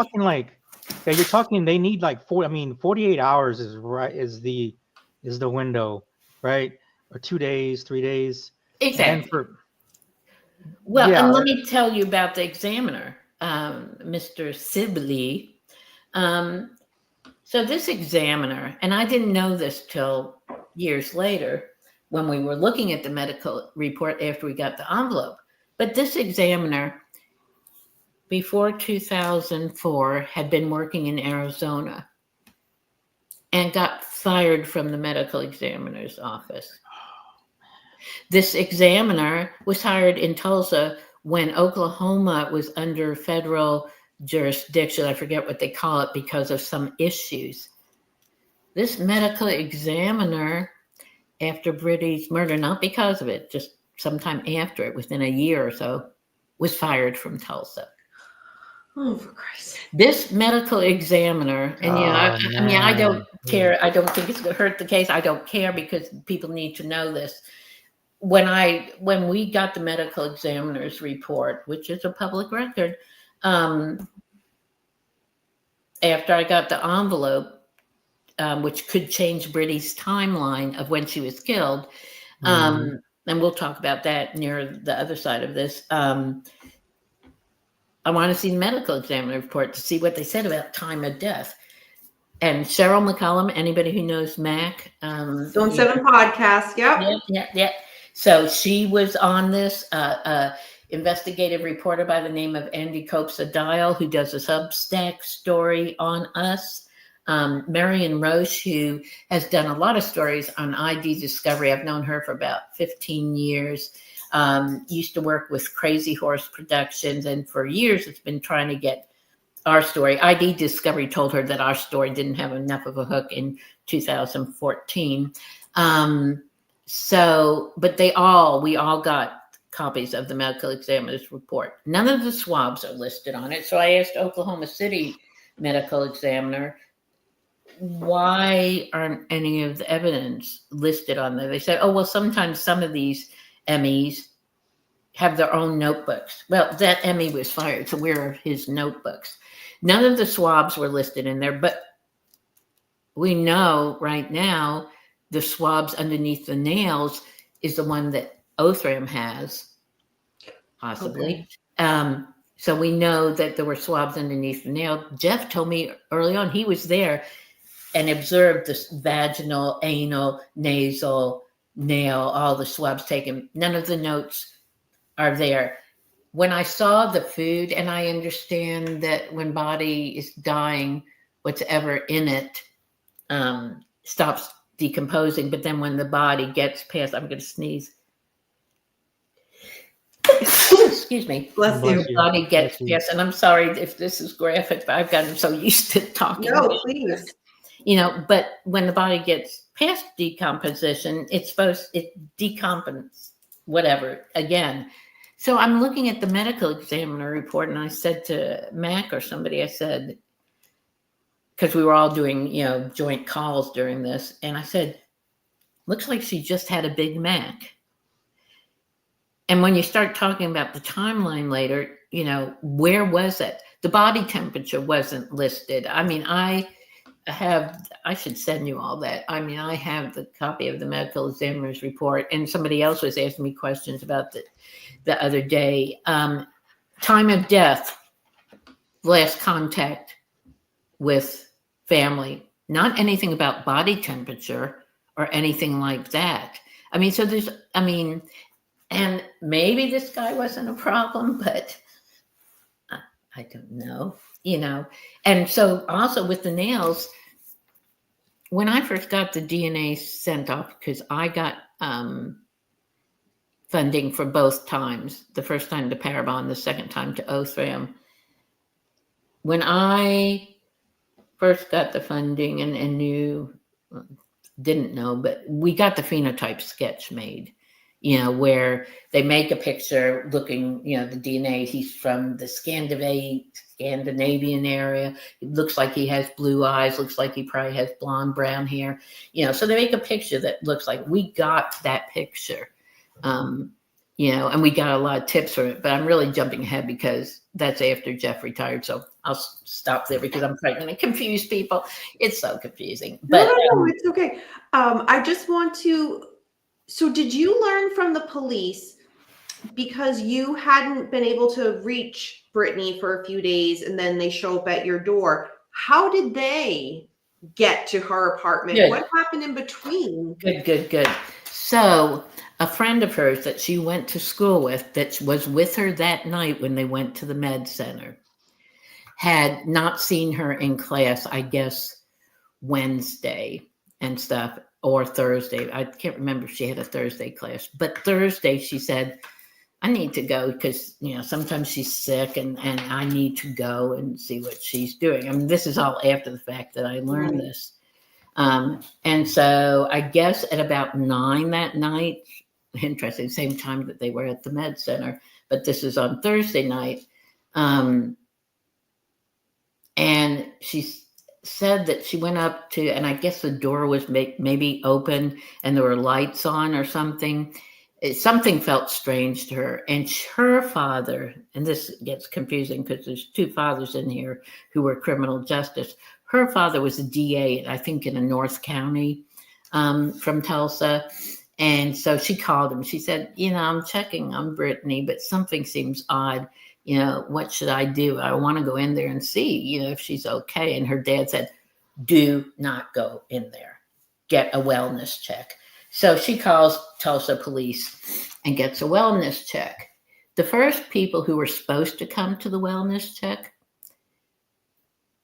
talking they need like 48 hours is the window, right? Or 2 days, 3 days. Exactly. And Well, and let me tell you about the examiner, Mr. Sibley. So this examiner, and I didn't know this till years later when we were looking at the medical report after we got the envelope, but this examiner before 2004 had been working in Arizona and got fired from the medical examiner's office. This examiner was hired in Tulsa when Oklahoma was under federal jurisdiction. I forget what they call it because of some issues. This medical examiner, after Brittany's murder, not because of it, just sometime after it, within a year or so, was fired from Tulsa. Oh, for Christ's sake. This medical examiner, and I mean, I don't care. I don't think it's going to hurt the case. I don't care because people need to know this. When we got the medical examiner's report, which is a public record, after I got the envelope, which could change Brittany's timeline of when she was killed, and we'll talk about that near the other side of this. I want to see the medical examiner report to see what they said about time of death. And Cheryl McCollum, anybody who knows Mac. Zone 7 podcast, Yeah. So she was on this investigative reporter by the name of Andy Copes-Dial, who does a Substack story on us. Marion Roche, who has done a lot of stories on ID discovery. I've known her for about 15 years. Used to work with Crazy Horse Productions, and for years it's been trying to get our story. ID Discovery told her that our story didn't have enough of a hook in 2014. But we all got copies of the medical examiner's report. None of the swabs are listed on it. So I asked Oklahoma City medical examiner, why aren't any of the evidence listed on there? They said, oh, well, sometimes some of these MEs have their own notebooks. Well, that ME was fired, so where are his notebooks? None of the swabs were listed in there, but we know right now the swabs underneath the nails is the one that Othram has, possibly. Okay. So we know that there were swabs underneath the nail. Jeff told me early on he was there and observed this vaginal, anal, nasal, nail, all the swabs taken. None of the notes are there. When I saw the food, and I understand that when body is dying, whatever in it stops decomposing, but then when the body gets past, I'm going to sneeze. Excuse me. Bless you. The body gets past, and I'm sorry if this is graphic, but I've gotten so used to talking. No, please. But when the body gets past decomposition, it decomposes, whatever, again. So I'm looking at the medical examiner report, and I said to Mac or somebody, I said, because we were all doing, joint calls during this, and I said, looks like she just had a Big Mac. And when you start talking about the timeline later, where was it? The body temperature wasn't listed. I mean, I should send you all that. I mean, I have the copy of the medical examiner's report, and somebody else was asking me questions about the other day. Time of death, last contact with family, not anything about body temperature or anything like that. I mean, so and maybe this guy wasn't a problem, but I don't know, And so also with the nails, when I first got the DNA sent off, because I got funding for both times, the first time to Caravan, the second time to Othram. When I first got the funding and didn't know, but we got the phenotype sketch made. where they make a picture looking, the DNA, he's from the Scandinavian area. It looks like he has blue eyes, looks like he probably has blonde, brown hair, so they make a picture that looks like we got that picture. And we got a lot of tips from it, but I'm really jumping ahead because that's after Jeff retired. So I'll stop there because I'm probably going to confuse people. It's so confusing. But no, it's okay. I just want to, so did you learn from the police because you hadn't been able to reach Brittany for a few days and then they show up at your door? How did they get to her apartment? Good. What happened in between? Good. So a friend of hers that she went to school with, that was with her that night when they went to the med center, had not seen her in class, I guess, Wednesday and stuff, or Thursday. I can't remember if she had a Thursday class, but Thursday she said, I need to go because, sometimes she's sick and I need to go and see what she's doing. I mean, this is all after the fact that I learned this. And so I guess at about 9 that night, interesting, same time that they were at the med center, but this is on Thursday night. And she said that she went up to, and I guess the door was maybe open and there were lights on or something. Something felt strange to her. And her father, and this gets confusing because there's two fathers in here who were criminal justice. Her father was a DA, I think, in a North County from Tulsa. And so she called him. She said, I'm checking on Brittany, but something seems odd. What should I do? I want to go in there and see, if she's okay. And her dad said, do not go in there. Get a wellness check. So she calls Tulsa police and gets a wellness check. The first people who were supposed to come to the wellness check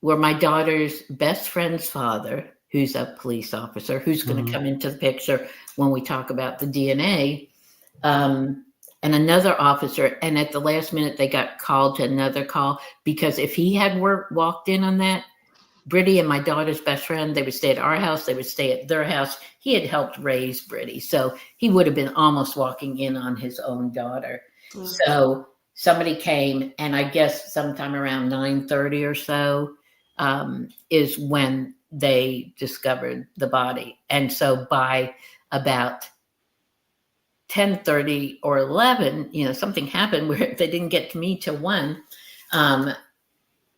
were my daughter's best friend's father, who's a police officer, who's going to come into the picture when we talk about the DNA, and another officer. And at the last minute, they got called to another call because if he had walked in on that, Brittany and my daughter's best friend, they would stay at our house. They would stay at their house. He had helped raise Brittany. So he would have been almost walking in on his own daughter. Mm-hmm. So somebody came, and I guess sometime around 9:30 or so is when they discovered the body. And so by about 10:30 or 11, something happened where they didn't get to me till 1.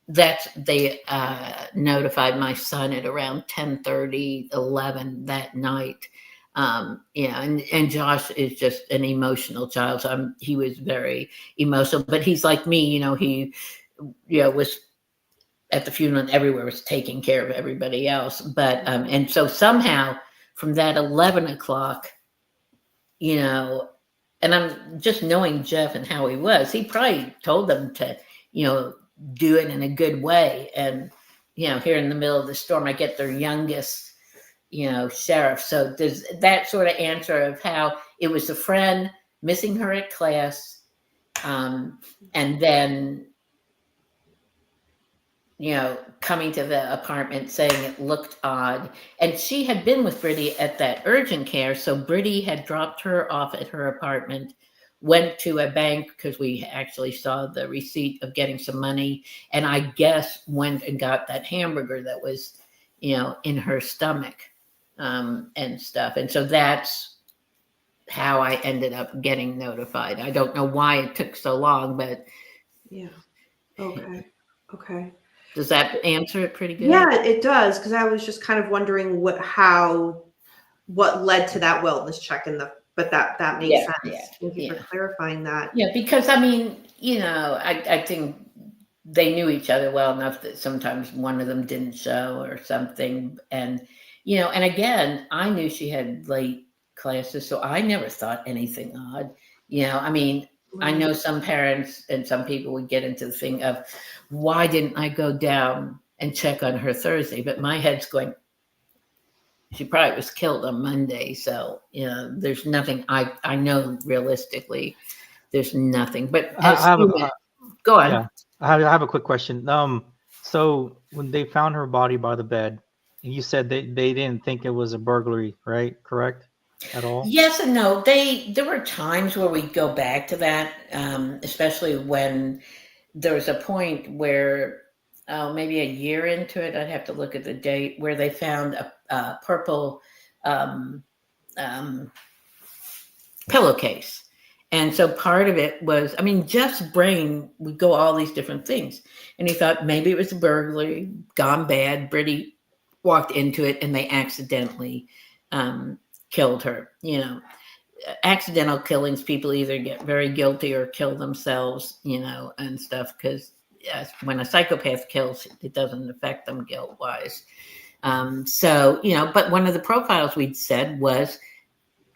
That they notified my son at around 10:30, 11 that night. And Josh is just an emotional child. So he was very emotional, but he's like me, he was at the funeral and everywhere, was taking care of everybody else. But, and so somehow from that 11 o'clock, and I'm just knowing Jeff and how he was, he probably told them to, do it in a good way. And, here in the middle of the storm, I get their youngest, sheriff. So there's that sort of answer of how it was a friend missing her at class. And then, coming to the apartment saying it looked odd. And she had been with Brittany at that urgent care. So Brittany had dropped her off at her apartment, went to a bank because we actually saw the receipt of getting some money. And I guess went and got that hamburger that was, in her stomach and stuff. And so that's how I ended up getting notified. I don't know why it took so long, but. Yeah. Okay. Does that answer it pretty good? Yeah, it does. Because I was just kind of wondering what led to that wellness check but that makes sense. Yeah, Thank you for clarifying that. Yeah, because I think they knew each other well enough that sometimes one of them didn't show or something. And, and again, I knew she had late classes, so I never thought anything odd. I know some parents and some people would get into the thing of, why didn't I go down and check on her Thursday? But my head's going, she probably was killed on Monday. So, there's nothing I know realistically, there's nothing. But go on. Yeah, I have a quick question. So when they found her body by the bed, you said they didn't think it was a burglary, right? Correct? at all? Yes and no. There were times where we'd go back to that, especially when there was a point where maybe a year into it, I'd have to look at the date, where they found a purple um, um, pillowcase. And so part of it was, I mean, Jeff's brain would go all these different things. And he thought maybe it was a burglary gone bad. Brittany walked into it and they accidentally killed her. You know, accidental killings, people either get very guilty or kill themselves, you know, and stuff. Because when a psychopath kills, it doesn't affect them guilt-wise. So, you know, but one of the profiles we'd said was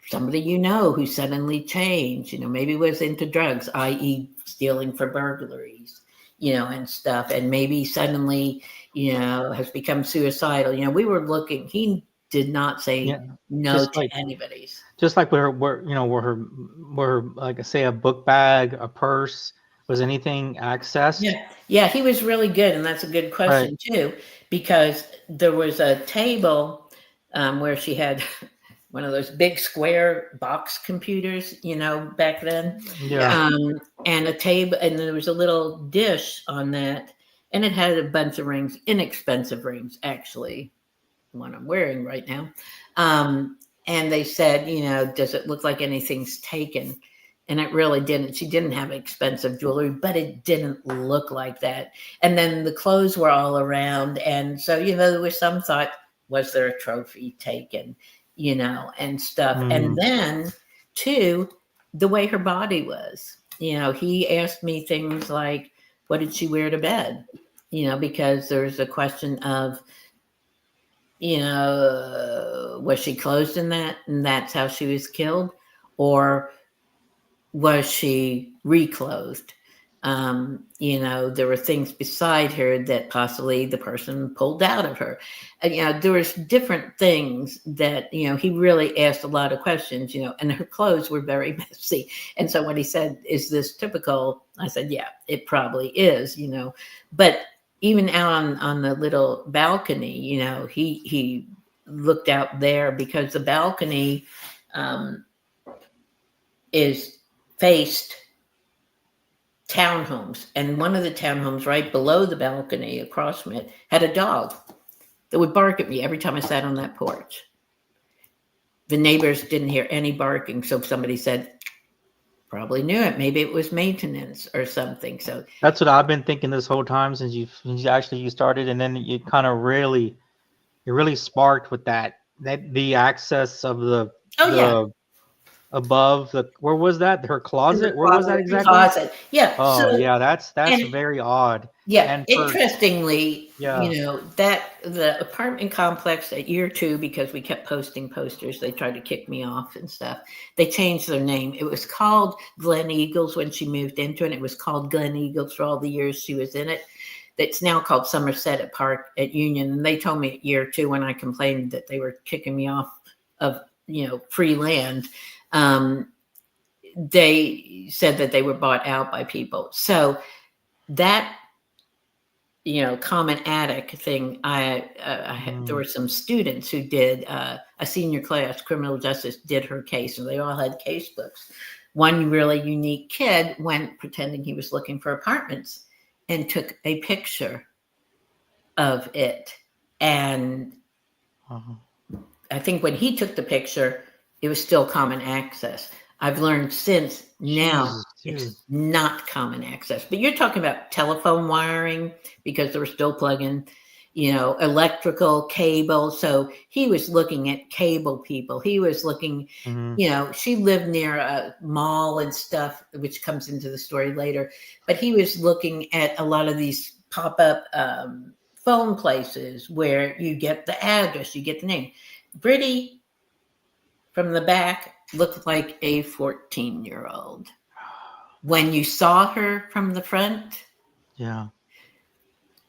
somebody, you know, who suddenly changed, you know, maybe was into drugs, i.e. stealing for burglaries, you know, and stuff. And maybe suddenly, you know, has become suicidal. You know, we were looking, he did not say no to anybody's. Just like where you know, where like say a book bag, a purse, was anything accessed? Yeah, he was really good. And that's a good question too, because there was a table where she had one of those big square box computers, you know, back then. Yeah. And a table, and there was a little dish on that, and it had a bunch of rings, inexpensive rings, actually, the one I'm wearing right now. And they said, you know, does it look like anything's taken? And it really didn't. She didn't have expensive jewelry, but it didn't look like that. And then the clothes were all around. And so, you know, there was some thought, was there a trophy taken? You know, and stuff. And then too, the way her body was, you know, he asked me things like, what did she wear to bed? You know, because there's a question of, you know, was she clothed in that and that's how she was killed? Or was she reclothed? You know, there were things beside her that possibly the person pulled out of her. And, you know, there was different things that, you know, he really asked a lot of questions, you know, and her clothes were very messy. And so when he said, is this typical? I said, yeah, it probably is, you know, but even out on the little balcony, you know, he looked out there because the balcony is faced townhomes, and one of the townhomes right below the balcony across from it had a dog that would bark at me every time I sat on that porch. The neighbors didn't hear any barking, so somebody said, probably knew it. Maybe it was maintenance or something. So that's what I've been thinking this whole time since you started, and then you kind of really sparked with that the access of the above the, where was that? Her closet? Where was that exactly? Closet. Yeah. Oh, so, yeah, that's very odd. Yeah. And interestingly, you know, that the apartment complex at year 2, because we kept posting posters, they tried to kick me off and stuff. They changed their name. It was called Glen Eagles when she moved into it. It was called Glen Eagles for all the years she was in it. It's now called Somerset at Park at Union. And they told me at year 2 when I complained that they were kicking me off of, you know, free land. They said that they were bought out by people. So that, you know, common attic thing, there were some students who did a senior class, criminal justice, did her case, and they all had case books. One really unique kid went pretending he was looking for apartments and took a picture of it. And I think when he took the picture, it was still common access. I've learned since now it's not common access. But you're talking about telephone wiring, because they were still plugging, you know, electrical cable. So he was looking at cable people. He was looking, you know, she lived near a mall and stuff, which comes into the story later. But he was looking at a lot of these pop-up phone places where you get the address, you get the name. Brittany, from the back, looked like a 14-year-old. When you saw her from the front,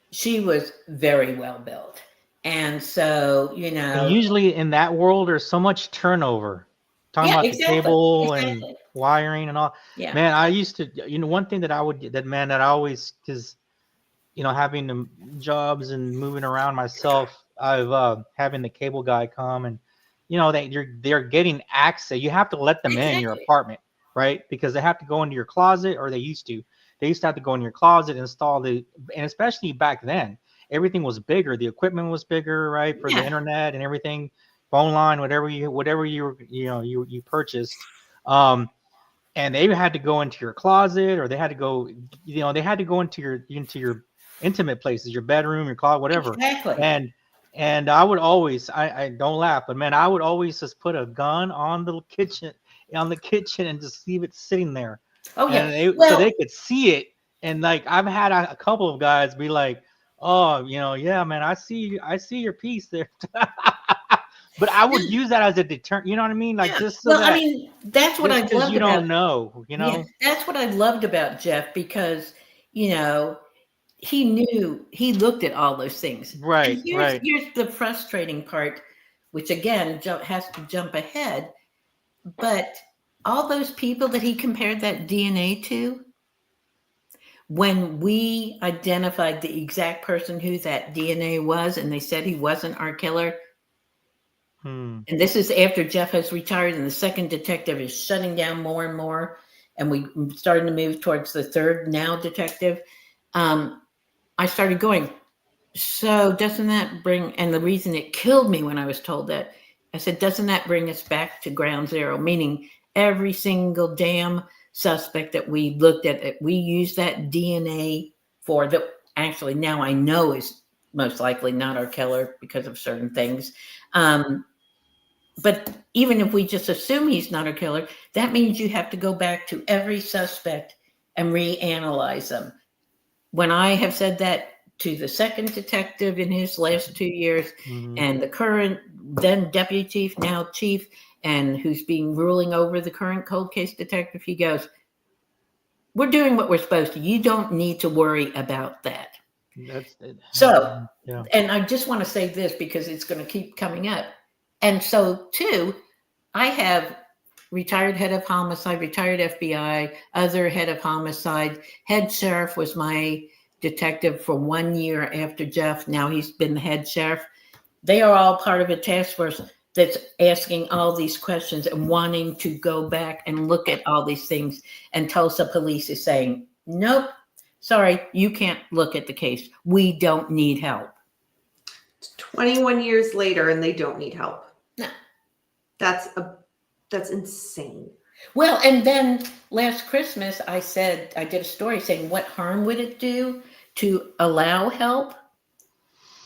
she was very well built. And so, you know, and usually in that world, there's so much turnover. Talking about the cable and wiring and all. Yeah. Man, I used to, you know, one thing that I always, because, you know, having the jobs and moving around myself, I've having the cable guy come and you know, that they're getting access. You have to let them in your apartment, right? Because they have to go into your closet, or they used to have to go in your closet, install and especially back then, everything was bigger. The equipment was bigger, right? For the internet and everything, phone line, whatever you purchased. And they had to go into your closet, or they had to go, into your intimate places, your bedroom, your closet, whatever. Exactly. And I would always, I don't laugh, but man, I would always just put a gun on the kitchen, and just leave it sitting there. Oh yeah. And so they could see it. And like, I've had a couple of guys be like, oh, yeah, man, I see your piece there. But I would use that as a deterrent, you know what I mean? Like, just so that, I mean, that's what I loved about. You don't know, Yeah, that's what I loved about Jeff, because, he knew, he looked at all those things. Right, and here's the frustrating part, which again has to jump ahead. But all those people that he compared that DNA to, when we identified the exact person who that DNA was, and they said he wasn't our killer. And this is after Jeff has retired, and the second detective is shutting down more and more, and we started to move towards the third now detective. I started going, so doesn't that bring, and the reason it killed me when I was told that, I said, doesn't that bring us back to ground zero? Meaning every single damn suspect that we looked at, that we used that DNA for, that actually now I know is most likely not our killer because of certain things. But even if we just assume he's not a killer, that means you have to go back to every suspect and reanalyze them. When I have said that to the second detective in his last 2 years, and the current, then deputy chief, now chief, and who's being ruling over the current cold case detective, he goes, we're doing what we're supposed to. You don't need to worry about that. So, and I just want to say this because it's going to keep coming up. And so, too, I have retired head of homicide, retired FBI, other head of homicide. Head sheriff was my detective for 1 year after Jeff. Now he's been the head sheriff. They are all part of a task force that's asking all these questions and wanting to go back and look at all these things. And Tulsa police is saying, nope, sorry, you can't look at the case. We don't need help. 21 years later, and they don't need help. No. That's insane. Well, and then last Christmas, I did a story saying, what harm would it do to allow help?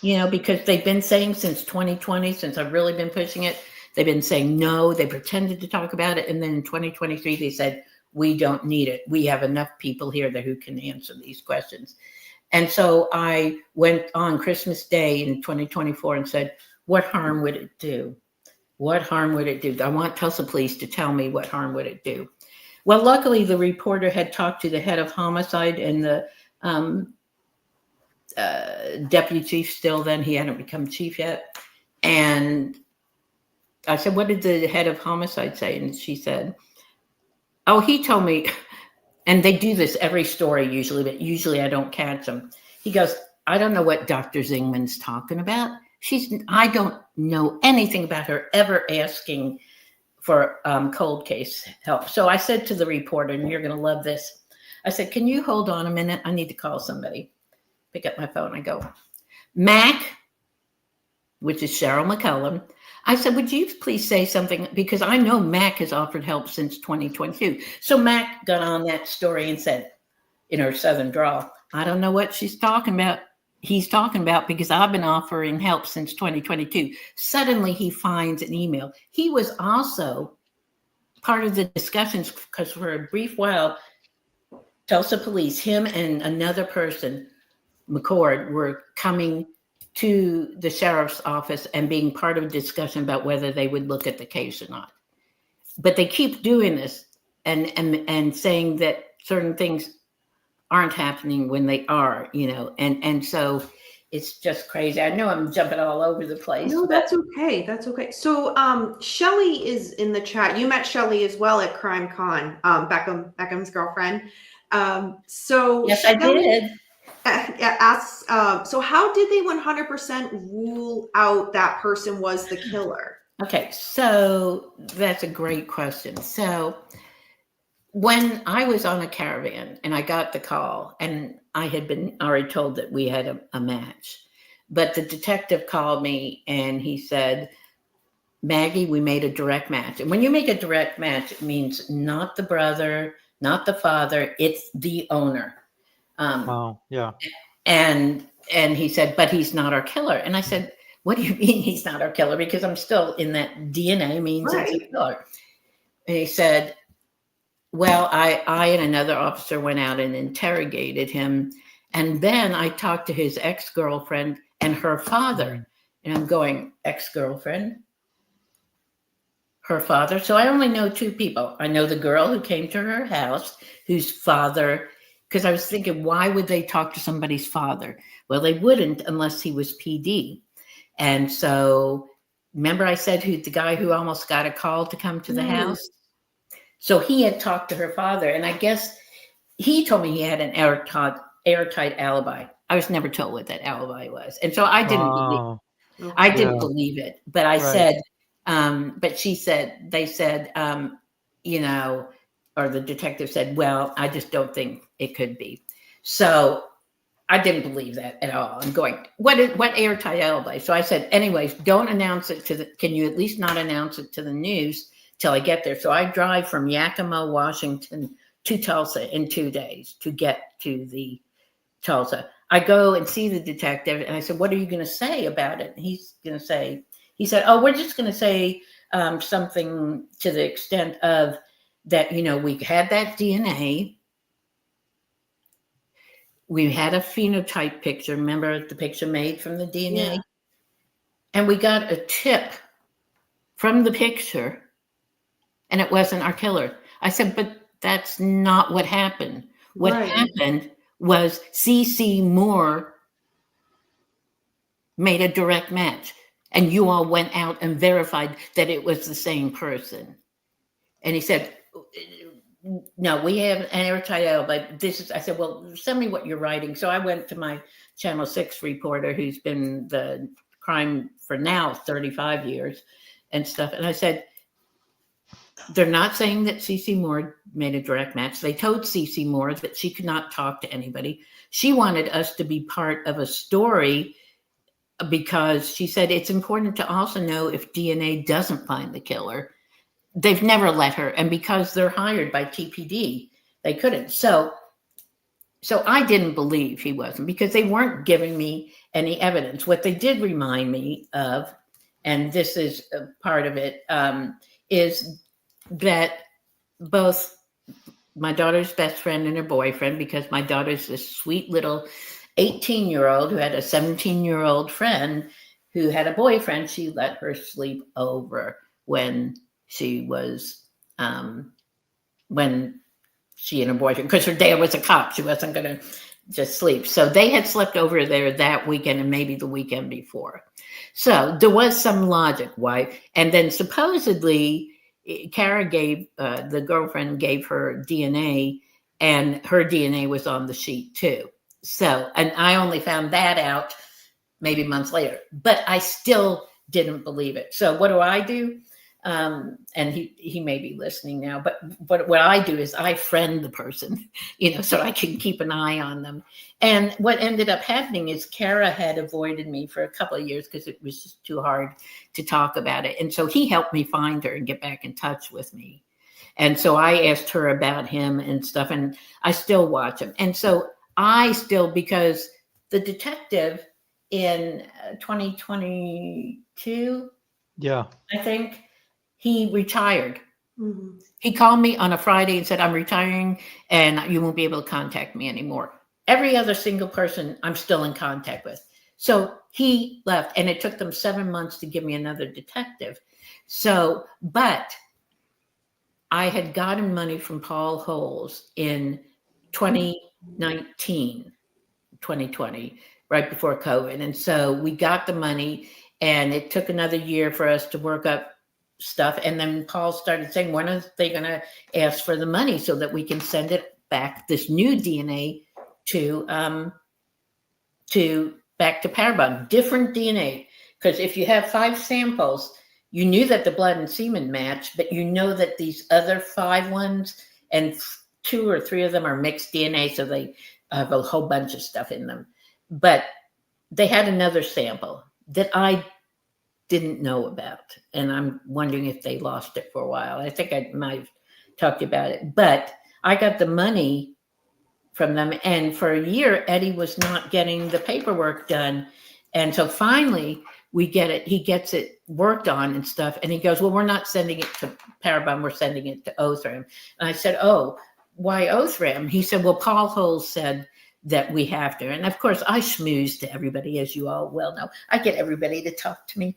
Because they've been saying since 2020, since I've really been pushing it, they've been saying no, they pretended to talk about it. And then in 2023, they said, we don't need it. We have enough people here who can answer these questions. And so I went on Christmas Day in 2024 and said, what harm would it do? What harm would it do? I want Tulsa police to tell me what harm would it do. Well, luckily, the reporter had talked to the head of homicide and the deputy chief still then. He hadn't become chief yet. And I said, what did the head of homicide say? And she said, oh, he told me, and they do this every story usually, but usually I don't catch them. He goes, I don't know what Dr. Zingman's talking about. I don't know anything about her ever asking for cold case help. So I said to the reporter, and you're going to love this. I said, can you hold on a minute? I need to call somebody. Pick up my phone. I go, Mac, which is Cheryl McCullum. I said, would you please say something? Because I know Mac has offered help since 2022. So Mac got on that story and said, in her southern drawl, I don't know what he's talking about because I've been offering help since 2022. Suddenly he finds an email. He was also part of the discussions because for a brief while, Tulsa police, him and another person, McCord, were coming to the sheriff's office and being part of a discussion about whether they would look at the case or not. But they keep doing this and saying that certain things aren't happening when they are, and so it's just crazy. I know I'm jumping all over the place. No, that's okay. That's okay. So Shelly is in the chat. You met Shelly as well at Crime Con, Beckham's girlfriend. So yes, I did. Asks, so how did they 100% rule out that person was the killer? Okay, so that's a great question. So when I was on a Caravan and I got the call, and I had been already told that we had a match, but the detective called me and he said, Maggie, we made a direct match. And when you make a direct match, it means not the brother, not the father, it's the owner. Wow. Yeah. And he said, but he's not our killer. And I said, what do you mean he's not our killer? Because I'm still in that DNA means it's a killer. And he said, well, I and another officer went out and interrogated him. And then I talked to his ex-girlfriend and her father. And I'm going, ex-girlfriend? Her father. So I only know two people. I know the girl who came to her house, whose father, because I was thinking, why would they talk to somebody's father? Well, they wouldn't unless he was PD. And so remember I said the guy who almost got a call to come to the house? So he had talked to her father, and I guess he told me he had an airtight alibi. I was never told what that alibi was. And so I didn't believe it. But I said, but they said, or the detective said, well, I just don't think it could be. So I didn't believe that at all. I'm going, what airtight alibi? So I said, anyways, don't announce it can you at least not announce it to the news till I get there? So I drive from Yakima, Washington to Tulsa in 2 days to get to the Tulsa. I go and see the detective and I said, what are you going to say about it? And he said, oh, we're just going to say something to the extent of that, we had that DNA. We had a phenotype picture. Remember the picture made from the DNA? Yeah. And we got a tip from the picture and it wasn't our killer. I said, but that's not what happened. What happened was C.C. Moore made a direct match and you all went out and verified that it was the same person. And he said, no, we have an airtight alibi. I said, well, send me what you're writing. So I went to my Channel 6 reporter who's been the crime for now 35 years and stuff. And I said, they're not saying that C.C. Moore made a direct match. They told C.C. Moore that she could not talk to anybody. She wanted us to be part of a story because she said it's important to also know if DNA doesn't find the killer. They've never let her. And because they're hired by TPD, they couldn't. So I didn't believe he wasn't because they weren't giving me any evidence. What they did remind me of, and this is a part of it, is that both my daughter's best friend and her boyfriend, because my daughter's this sweet little 18-year-old who had a 17-year-old friend who had a boyfriend, she let her sleep over when she was, when she and her boyfriend, because her dad was a cop, she wasn't going to just sleep. So they had slept over there that weekend and maybe the weekend before. So there was some logic why. And then supposedly Kara gave, the girlfriend gave her DNA and her DNA was on the sheet too. So, and I only found that out maybe months later, but I still didn't believe it. So what do? And he may be listening now, but what I do is I friend the person, so I can keep an eye on them. And what ended up happening is Kara had avoided me for a couple of years because it was just too hard to talk about it. And so he helped me find her and get back in touch with me. And so I asked her about him and stuff, and I still watch him. And so because the detective in 2022, I think, he retired. Mm-hmm. He called me on a Friday and said, I'm retiring and you won't be able to contact me anymore. Every other single person I'm still in contact with. So he left and it took them 7 months to give me another detective. So, but I had gotten money from Paul Holes in 2020, right before COVID. And so we got the money and it took another year for us to work up stuff. And then Paul started saying, when are they going to ask for the money so that we can send it back, this new DNA to back to Caravan, different DNA. Because if you have 5 samples, you knew that the blood and semen matched, but you know that these other 5 ones, and 2 or 3 of them are mixed DNA, so they have a whole bunch of stuff in them. But they had another sample that I didn't know about, and I'm wondering if they lost it for a while. I think I might have talked about it, but I got the money from them, and for a year, Eddie was not getting the paperwork done, and so finally we get it. He gets it worked on and stuff, and he goes, "Well, we're not sending it to Caravan, we're sending it to Othram." And I said, "Oh, why Othram?" He said, "Well, Paul Holes said that we have to." And of course, I schmooze to everybody, as you all well know. I get everybody to talk to me.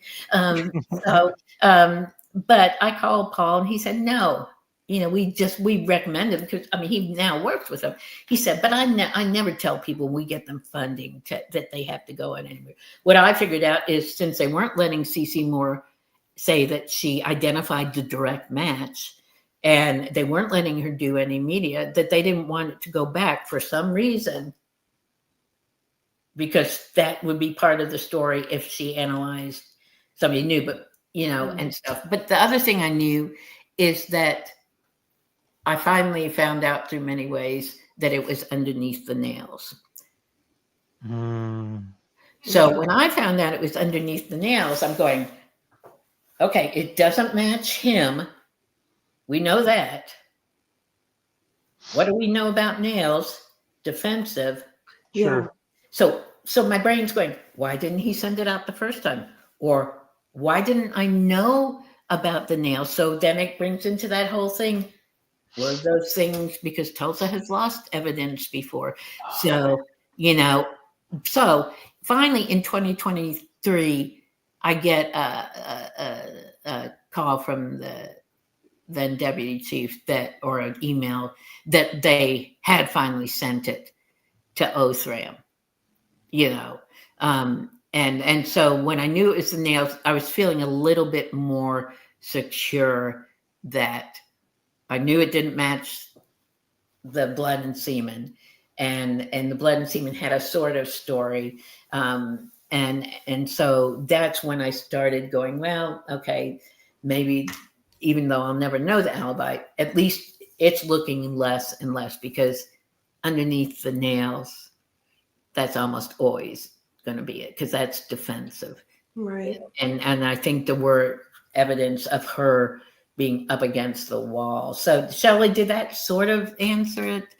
But I called Paul, and he said, "No, we recommend him because he now works with them." He said, "But I never tell people we get them funding that they have to go in anywhere." What I figured out is, since they weren't letting CeCe Moore say that she identified the direct match, and they weren't letting her do any media, that they didn't want it to go back for some reason, because that would be part of the story if she analyzed somebody new, but and stuff. But the other thing I knew is that I finally found out through many ways that it was underneath the nails. So when I found out it was underneath the nails, I'm going, okay, it doesn't match him. We know that. What do we know about nails? Defensive. Sure. So my brain's going, why didn't he send it out the first time? Or why didn't I know about the nails? So then it brings into that whole thing. Were those things because Tulsa has lost evidence before? So, so finally in 2023, I get a call from the then deputy chief or an email that they had finally sent it to Othram, and so when I knew it was the nails, I was feeling a little bit more secure that I knew it didn't match the blood and semen, and the blood and semen had a sort of story, and so that's when I started going, well, okay, maybe even though I'll never know the alibi, at least it's looking less and less, because underneath the nails, that's almost always going to be it, because that's defensive, right? And I think there were evidence of her being up against the wall. So Shelley, did that sort of answer it?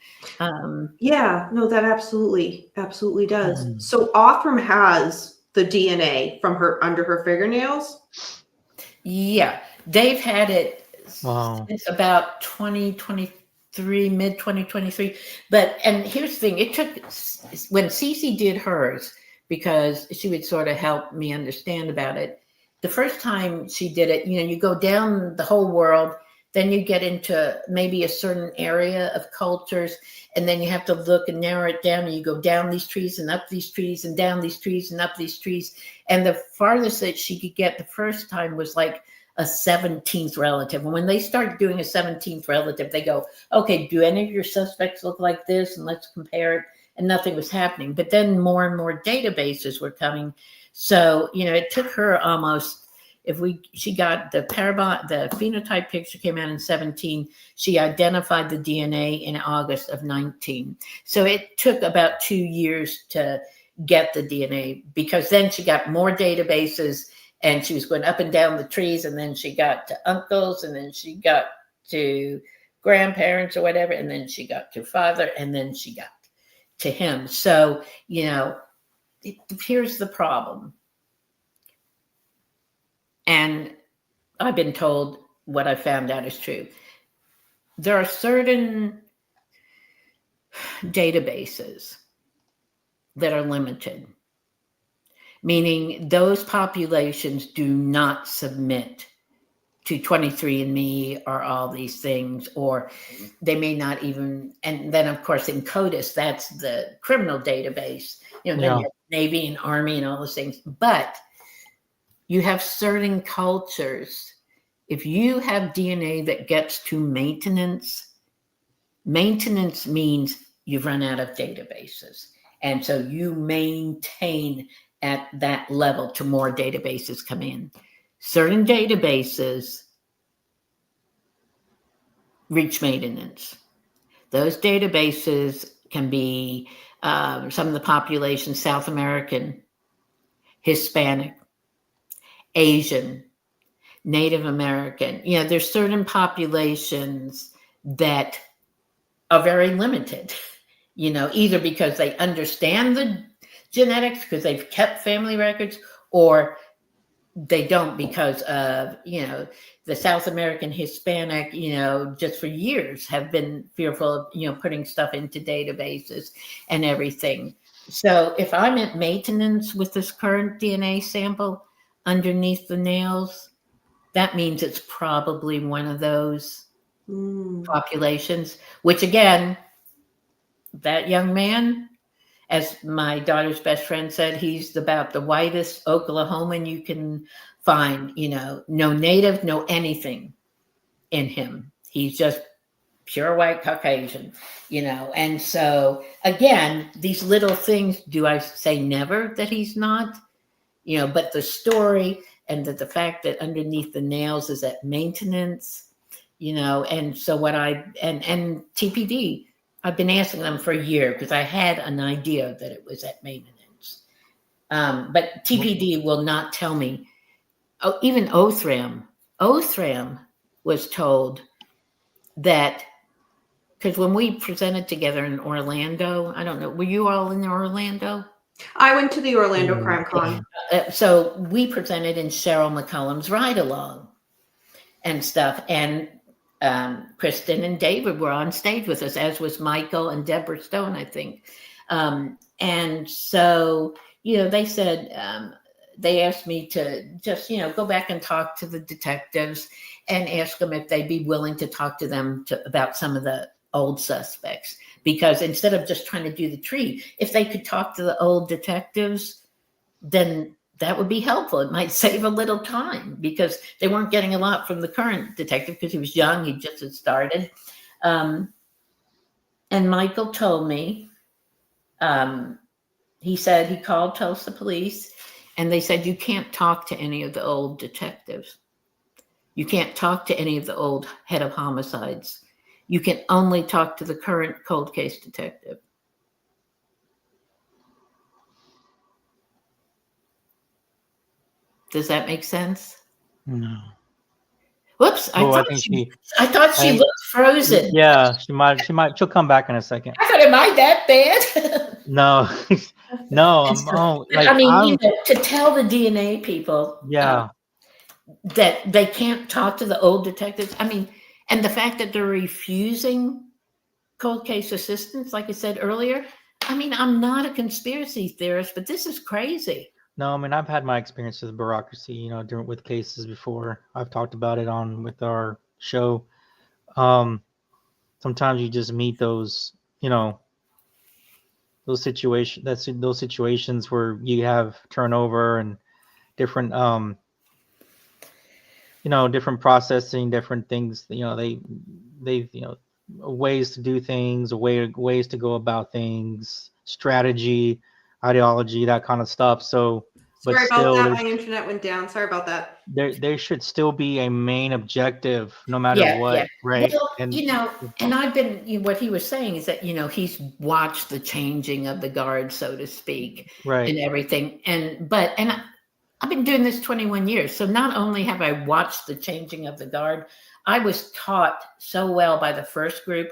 Yeah, no, that absolutely does. So Othram has the DNA from her under her fingernails? Yeah, they've had it since about 2023, mid 2023. And here's the thing, it took, when CeCe did hers, because she would sort of help me understand about it, the first time she did it, you go down the whole world, then you get into maybe a certain area of cultures, and then you have to look and narrow it down, and you go down these trees and up these trees and down these trees and up these trees. And the farthest that she could get the first time was like a 17th relative. And when they start doing a 17th relative, they go, okay, do any of your suspects look like this? And let's compare it. And nothing was happening. But then more and more databases were coming. So, it took her almost, she got the phenotype picture came out in 17. She identified the DNA in August of 19. So it took about 2 years to get the DNA, because then she got more databases, and she was going up and down the trees, and then she got to uncles, and then she got to grandparents or whatever, and then she got to father, and then she got to him. So, here's the problem. And I've been told what I found out is true. There are certain databases that are limited, meaning those populations do not submit to 23andMe or all these things, or they may not even, and then of course in CODIS, that's the criminal database, then you have Navy and Army and all those things. But you have certain cultures, if you have DNA that gets to maintenance means you've run out of databases. And so you maintain at that level till more databases come in. certain databases reach maintenance. Those databases can be some of the population, South American, Hispanic, Asian, Native American. There's certain populations that are very limited, either because they understand the genetics, because they've kept family records, or they don't because of, the South American Hispanic, just for years have been fearful of, putting stuff into databases and everything. So if I'm at maintenance with this current DNA sample underneath the nails, that means it's probably one of those populations, which again, that young man, as my daughter's best friend said, he's about the whitest Oklahoman you can find, no native, no anything in him. He's just pure white Caucasian, And so again, these little things, do I say never that he's not, but the story and the fact that underneath the nails is at maintenance, and so and TPD, I've been asking them for a year because I had an idea that it was at maintenance. But TPD will not tell me. Oh, even Othram was told that, because when we presented together in Orlando, I don't know, were you all in Orlando? I went to the Orlando Crime Con. So we presented in Cheryl McCollum's ride-along and stuff. And Kristen and David were on stage with us, as was Michael and Deborah Stone, I think. And so, they said, they asked me to just, go back and talk to the detectives and ask them if they'd be willing to talk to them about some of the old suspects. Because instead of just trying to do the tree, if they could talk to the old detectives, then that would be helpful. It might save a little time because they weren't getting a lot from the current detective because he was young. He just had started. And Michael told me, he said he called Tulsa police and they said, you can't talk to any of the old detectives. You can't talk to any of the old head of homicides. You can only talk to the current cold case detective. Does that make sense? No. Whoops! I thought she looked frozen. Yeah, she'll come back in a second. I thought, am I that bad? No, no. To tell the DNA people, that they can't talk to the old detectives. And the fact that they're refusing cold case assistance, like I said earlier. I'm not a conspiracy theorist, but this is crazy. No, I've had my experience with bureaucracy, with cases before. I've talked about it with our show. Sometimes you just meet those, those situations where you have turnover and different, different processing, different things. They've ways to do things, ways to go about things, strategy, ideology, that kind of stuff. So, sorry about that. My internet went down. Sorry about that. There should still be a main objective, no matter what, right? Well, and I've been. What he was saying is that he's watched the changing of the guard, so to speak, right, and everything. And I've been doing this 21 years, so not only have I watched the changing of the guard, I was taught so well by the first group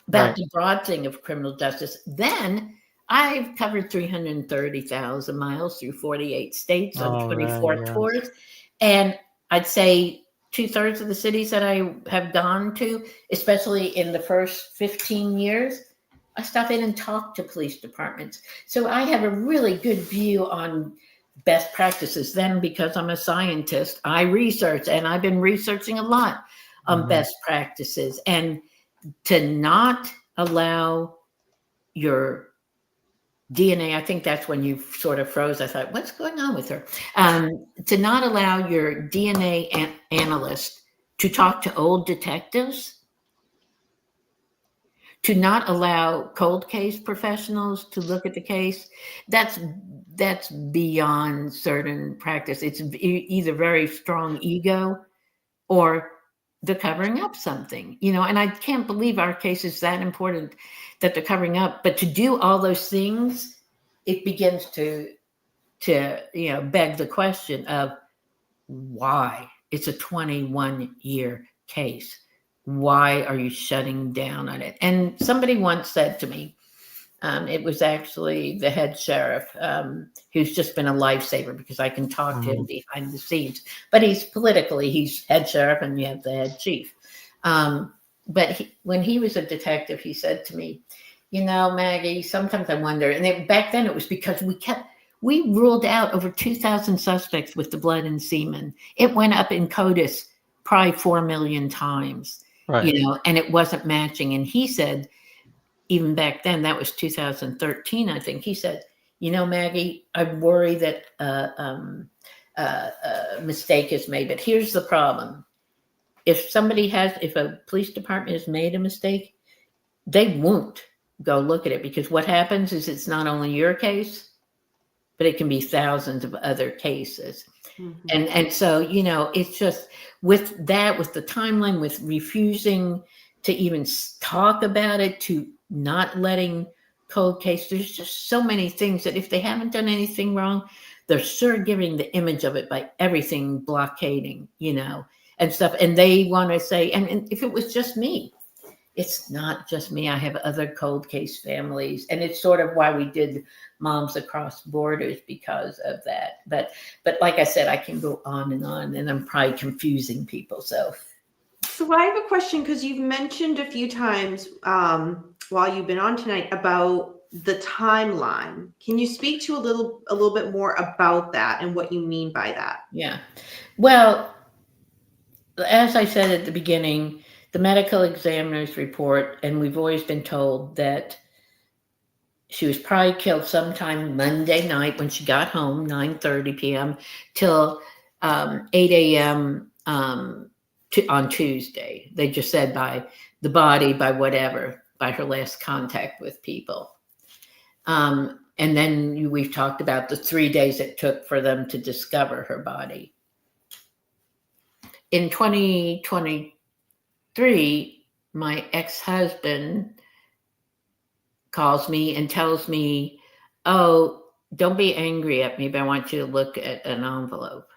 about the broad thing of criminal justice. Then I've covered 330,000 miles through 48 states on 24 tours. And I'd say 2/3 of the cities that I have gone to, especially in the first 15 years, I stop in and talk to police departments. So I have a really good view on best practices. Then, because I'm a scientist, I research, and I've been researching a lot on best practices. And to not allow your DNA, I think that's when you sort of froze. I thought, what's going on with her? To not allow your DNA analyst to talk to old detectives, to not allow cold case professionals to look at the case, that's beyond certain practice. It's either very strong ego or they're covering up something, and I can't believe our case is that important that they're covering up. But to do all those things, it begins to beg the question of why. It's a 21-year case. Why are you shutting down on it? And somebody once said to me, it was actually the head sheriff, who's just been a lifesaver because I can talk to him behind the scenes. But he's head sheriff and you have the head chief. But when he was a detective, he said to me, Maggie, sometimes I wonder. And back then it was because we ruled out over 2,000 suspects with the blood and semen. It went up in CODIS probably 4 million times, right. And it wasn't matching. And he said, even back then, that was 2013, I think, he said, Maggie, I worry that a mistake is made, but here's the problem. If a police department has made a mistake, they won't go look at it, because what happens is it's not only your case, but it can be thousands of other cases. Mm-hmm. And so, it's just with the timeline, with refusing to even talk about it, to not letting cold case, there's just so many things that if they haven't done anything wrong, they're sure giving the image of it by everything blockading, and stuff. And they want to say, and if it was just me, it's not just me. I have other cold case families. And it's sort of why we did Moms Across Borders, because of that. But like I said, I can go on, and I'm probably confusing people. So I have a question, because you've mentioned a few times while you've been on tonight about the timeline. Can you speak to a little bit more about that and what you mean by that? Yeah. Well, as I said at the beginning, the medical examiner's report, and we've always been told that she was probably killed sometime Monday night when she got home, 9:30 p.m. till 8 a.m. On Tuesday. They just said by the body, by her last contact with people. And then we've talked about the 3 days it took for them to discover her body. In 2023, my ex-husband calls me and tells me, "Oh, don't be angry at me, but I want you to look at an envelope."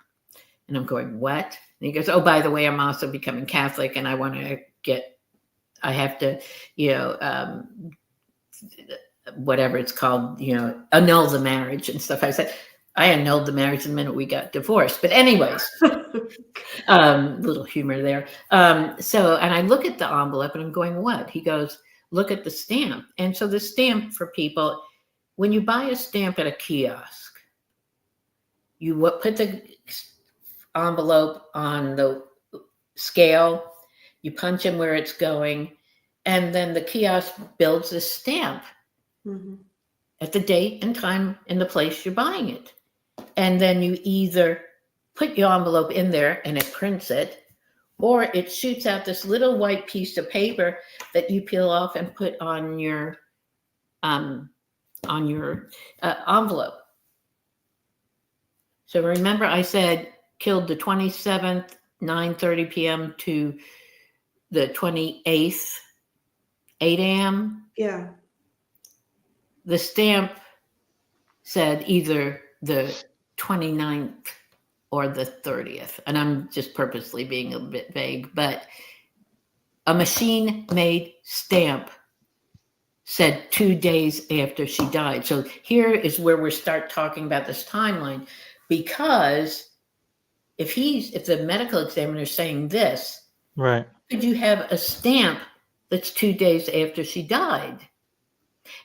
And I'm going, "What?" And he goes, "Oh, by the way, I'm also becoming Catholic, and I have to, whatever it's called, annul the marriage and stuff." I said, I annulled the marriage the minute we got divorced. But anyways, little humor there. And I look at the envelope and I'm going, "What?" He goes, "Look at the stamp." And so the stamp, for people, when you buy a stamp at a kiosk, you put the envelope on the scale, you punch in where it's going, and then the kiosk builds a stamp at the date and time and the place you're buying it. And then you either put your envelope in there and it prints it, or it shoots out this little white piece of paper that you peel off and put on your envelope. So remember, I said killed the 27th, 9:30 p.m. to the 28th, 8 a.m. Yeah. The stamp said either the 29th or the 30th. And I'm just purposely being a bit vague, but a machine-made stamp said 2 days after she died. So here is where we start talking about this timeline, because if the medical examiner is saying this, right, could you have a stamp that's 2 days after she died?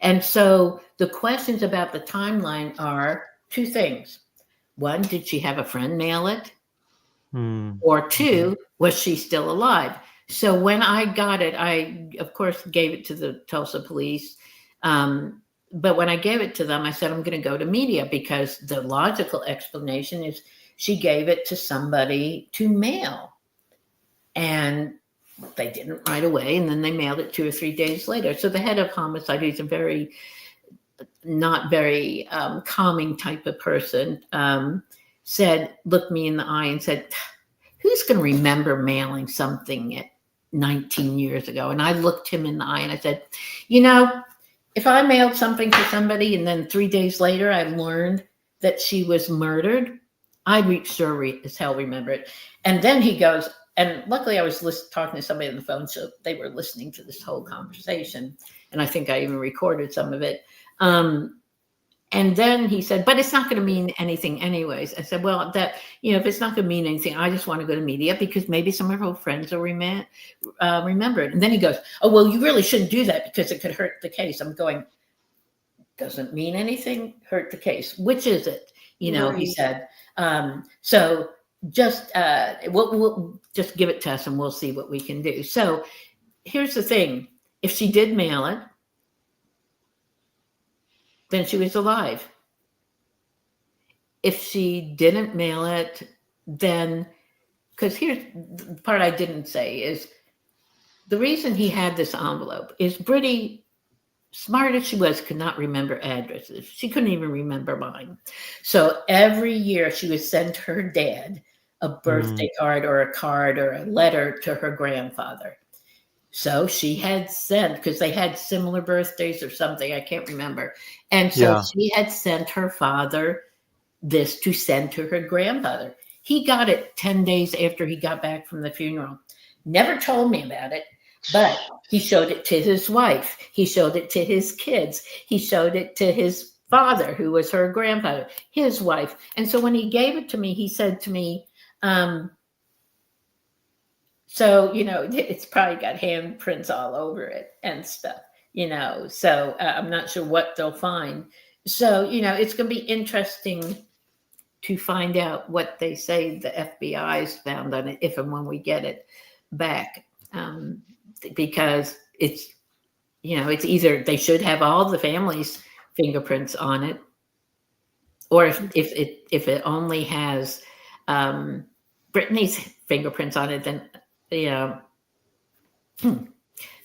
And so the questions about the timeline are two things. One, did she have a friend mail it? Or two, was she still alive? So when I got it, I, of course, gave it to the Tulsa police. But when I gave it to them, I said, I'm going to go to media, because the logical explanation is she gave it to somebody to mail. And they didn't right away, and then they mailed it 2 or 3 days later. So the head of homicide, who's a very not very calming type of person, looked me in the eye and said, who's going to remember mailing something at 19 years ago? And I looked him in the eye and I said, if I mailed something to somebody and then 3 days later I learned that she was murdered, I'd sure as hell remember it. And then he goes, and luckily I was talking to somebody on the phone, so they were listening to this whole conversation. And I think I even recorded some of it. And then he said, but it's not going to mean anything anyways. I said, well, if it's not going to mean anything, I just want to go to media because maybe some of her friends will remember it. And then he goes, oh, well, you really shouldn't do that because it could hurt the case. I'm going, doesn't mean anything, hurt the case. Which is it? Right. He said. So just we'll just give it to us and we'll see what we can do. So here's the thing. If she did mail it, then she was alive. If she didn't mail it, then, because here's the part I didn't say is the reason he had this envelope is Brittany, smart as she was, could not remember addresses. She couldn't even remember mine. So every year she would send her dad a birthday card or a letter to her grandfather. So she had sent, because they had similar birthdays or something, I can't remember. And so she had sent her father this to send to her grandfather. He got it 10 days after he got back from the funeral. Never told me about it, but he showed it to his wife. He showed it to his kids. He showed it to his father, who was her grandfather, his wife. And so when he gave it to me, he said to me, so, it's probably got handprints all over it and stuff, so I'm not sure what they'll find. So, it's going to be interesting to find out what they say the FBI's found on it, if and when we get it back, because it's, it's either they should have all the family's fingerprints on it, or if it only has Brittany's fingerprints on it, then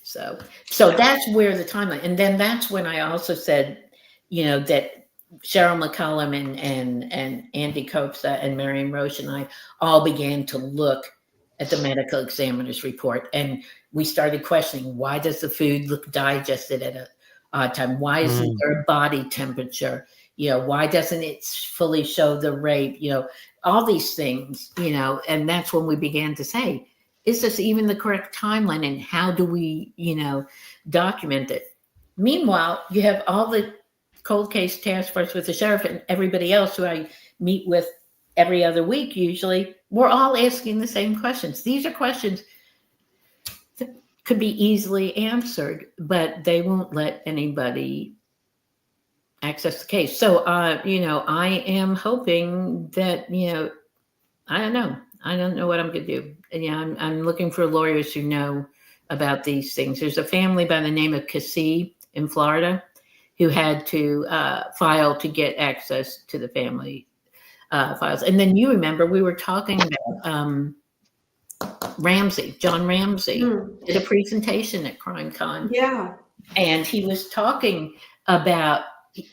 So that's where the timeline, and then that's when I also said, that Cheryl McCollum and Andy Copsa and Marion Roche and I all began to look at the medical examiner's report, and we started questioning, why does the food look digested at a odd time? Why isn't there a body temperature? Why doesn't it fully show the rape? All these things, and that's when we began to say, is this even the correct timeline, and how do we, document it? Meanwhile, you have all the cold case task force with the sheriff and everybody else who I meet with every other week, usually. We're all asking the same questions. These are questions that could be easily answered, but they won't let anybody access the case. So, I am hoping that, I don't know. I don't know what I'm going to do. And, I'm looking for lawyers who know about these things. There's a family by the name of Cassie in Florida who had to file to get access to the family files. And then you remember we were talking about John Ramsey did a presentation at CrimeCon. Yeah. And he was talking about,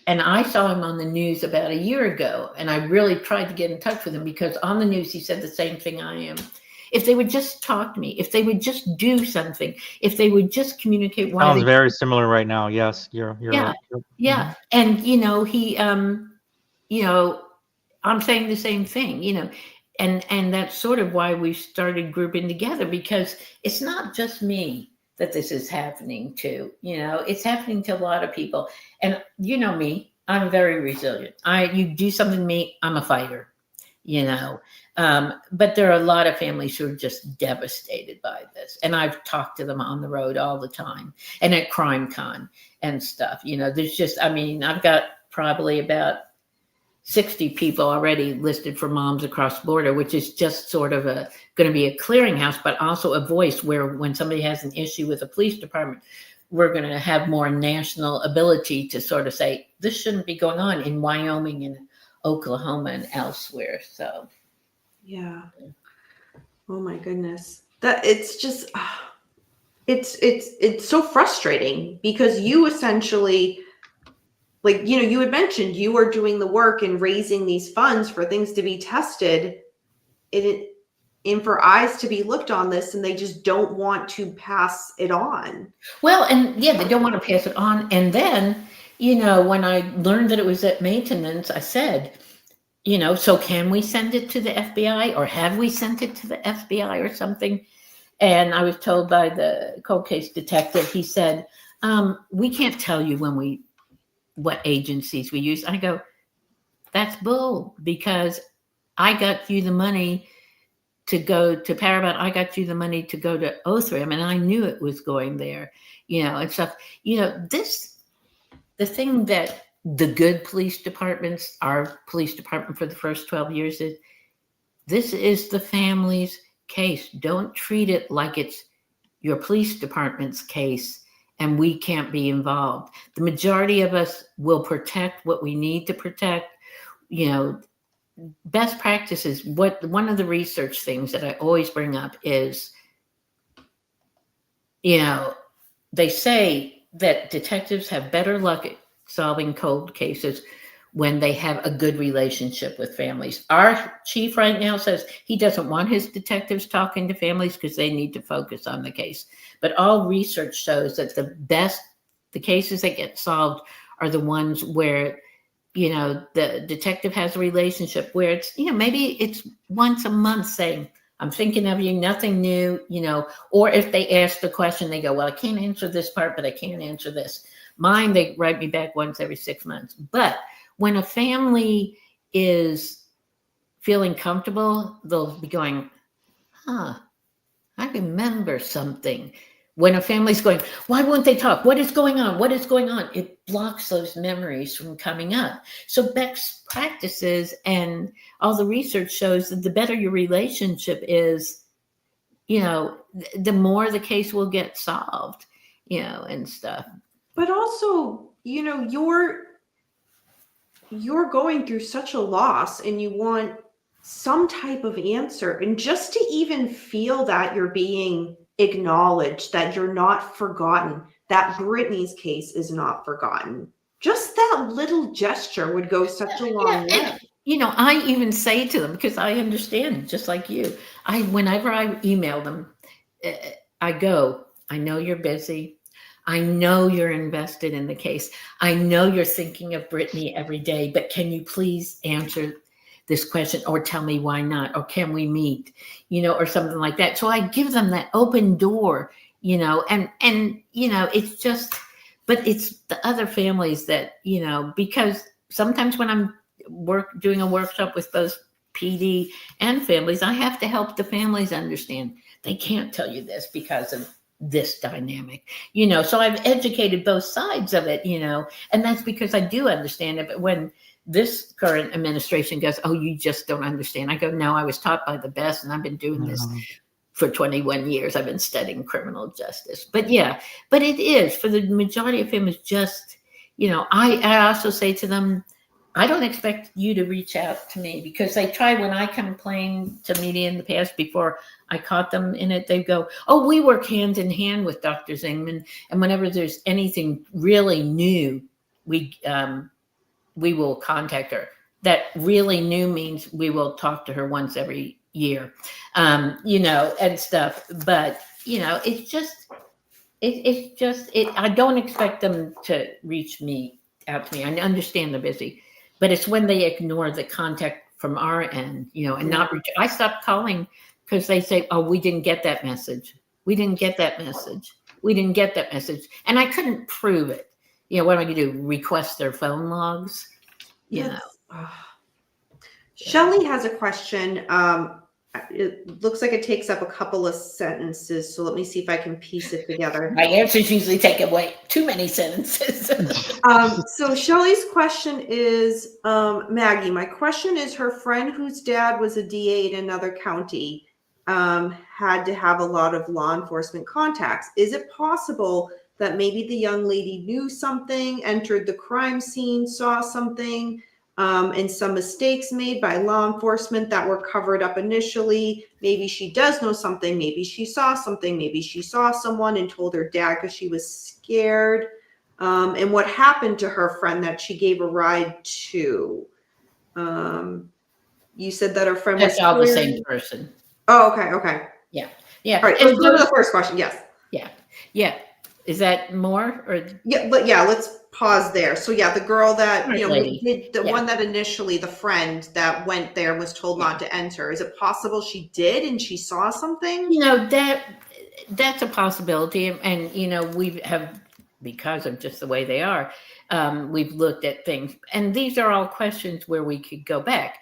and I saw him on the news about a year ago, and I really tried to get in touch with him because on the news he said the same thing I am. If they would just talk to me, if they would just do something, if they would just communicate. Sounds very similar right now. Yes, you're right. Yeah. And he I'm saying the same thing, and that's sort of why we started grouping together, because it's not just me that this is happening to, it's happening to a lot of people. And me, I'm very resilient. You do something to me, I'm a fighter, but there are a lot of families who are just devastated by this. And I've talked to them on the road all the time and at CrimeCon and stuff. There's just, I've got probably about 60 people already listed for Moms Across the Border, which is just sort of going to be a clearinghouse, but also a voice where when somebody has an issue with the police department, we're going to have more national ability to sort of say, this shouldn't be going on in Wyoming and Oklahoma and elsewhere. So, yeah. Oh my goodness. That it's just, it's so frustrating because you essentially, like, you had mentioned you are doing the work and raising these funds for things to be tested, and for eyes to be looked on this, and they just don't want to pass it on. Well, and yeah, they don't want to pass it on. And then, when I learned that it was at maintenance, I said, so can we send it to the FBI, or have we sent it to the FBI or something? And I was told by the cold case detective, he said, we can't tell you what agencies we use. I go, that's bull, because I got you the money to go to Caravan. I got you the money to go to Othram, and I knew it was going there, and stuff. The thing that the good police departments, our police department for the first 12 years, is this is the family's case. Don't treat it like it's your police department's case and we can't be involved. The majority of us will protect what we need to protect. Best practices, one of the research things that I always bring up is, they say that detectives have better luck at solving cold cases when they have a good relationship with families. Our chief right now says he doesn't want his detectives talking to families because they need to focus on the case. But all research shows that the cases that get solved are the ones where, the detective has a relationship where it's, maybe it's once a month saying, I'm thinking of you, nothing new, or if they ask the question, they go, well, I can't answer this part, but I can answer this. Mine, they write me back once every 6 months. But when a family is feeling comfortable, they'll be going, I remember something. When a family's going, why won't they talk? What is going on? What is going on? It blocks those memories from coming up. So best practices and all the research shows that the better your relationship is, the more the case will get solved, and stuff. But also, you're going through such a loss and you want some type of answer. And just to even feel that you're being acknowledged, that you're not forgotten, that Brittany's case is not forgotten. Just that little gesture would go such a long way. I even say to them, because I understand, just like you, whenever I email them, I go, I know you're busy. I know you're invested in the case. I know you're thinking of Brittany every day, but can you please answer this question, or tell me why not, or can we meet, or something like that. So I give them that open door, and it's just, but it's the other families that, because sometimes when I'm doing a workshop with both PD and families, I have to help the families understand they can't tell you this because of this dynamic, so I've educated both sides of it, and that's because I do understand it. But when this current administration goes, oh, you just don't understand, I go, no, I was taught by the best, and I've been doing this for 21 years. I've been studying criminal justice. But it is for the majority of families. Just, I also say to them, I don't expect you to reach out to me, because they try, when I complained to media in the past before I caught them in it, they go, oh, we work hand in hand with Dr. Zingman, and whenever there's anything really new, we will contact her. That really new means we will talk to her once every year, and stuff. But, it's just, I don't expect them to reach out to me. I understand they're busy, but it's when they ignore the contact from our end, and not reach. I stopped calling because they say, oh, we didn't get that message. We didn't get that message. We didn't get that message. And I couldn't prove it. What am I going to do? Request their phone logs? Shelley has a question. It looks like it takes up a couple of sentences. So let me see if I can piece it together. My answers usually take away too many sentences. So Shelley's question is, Maggie, my question is, her friend whose dad was a DA in another county had to have a lot of law enforcement contacts. Is it possible that maybe the young lady knew something, entered the crime scene, saw something, and some mistakes made by law enforcement that were covered up initially. Maybe she does know something. Maybe she saw something. Maybe she saw someone and told her dad because she was scared. And what happened to her friend that she gave a ride to. You said that her friend That's was all the scared. same person. Oh, okay. Yeah. All right, let's go to the first question. Yes. Yeah. Is that more or? Yeah, but let's pause there. So the girl that Lady. did the one that initially, the friend that went there was told not to enter. Is it possible she did and she saw something? That's a possibility, and we have, because of just the way they are, we've looked at things, and these are all questions where we could go back.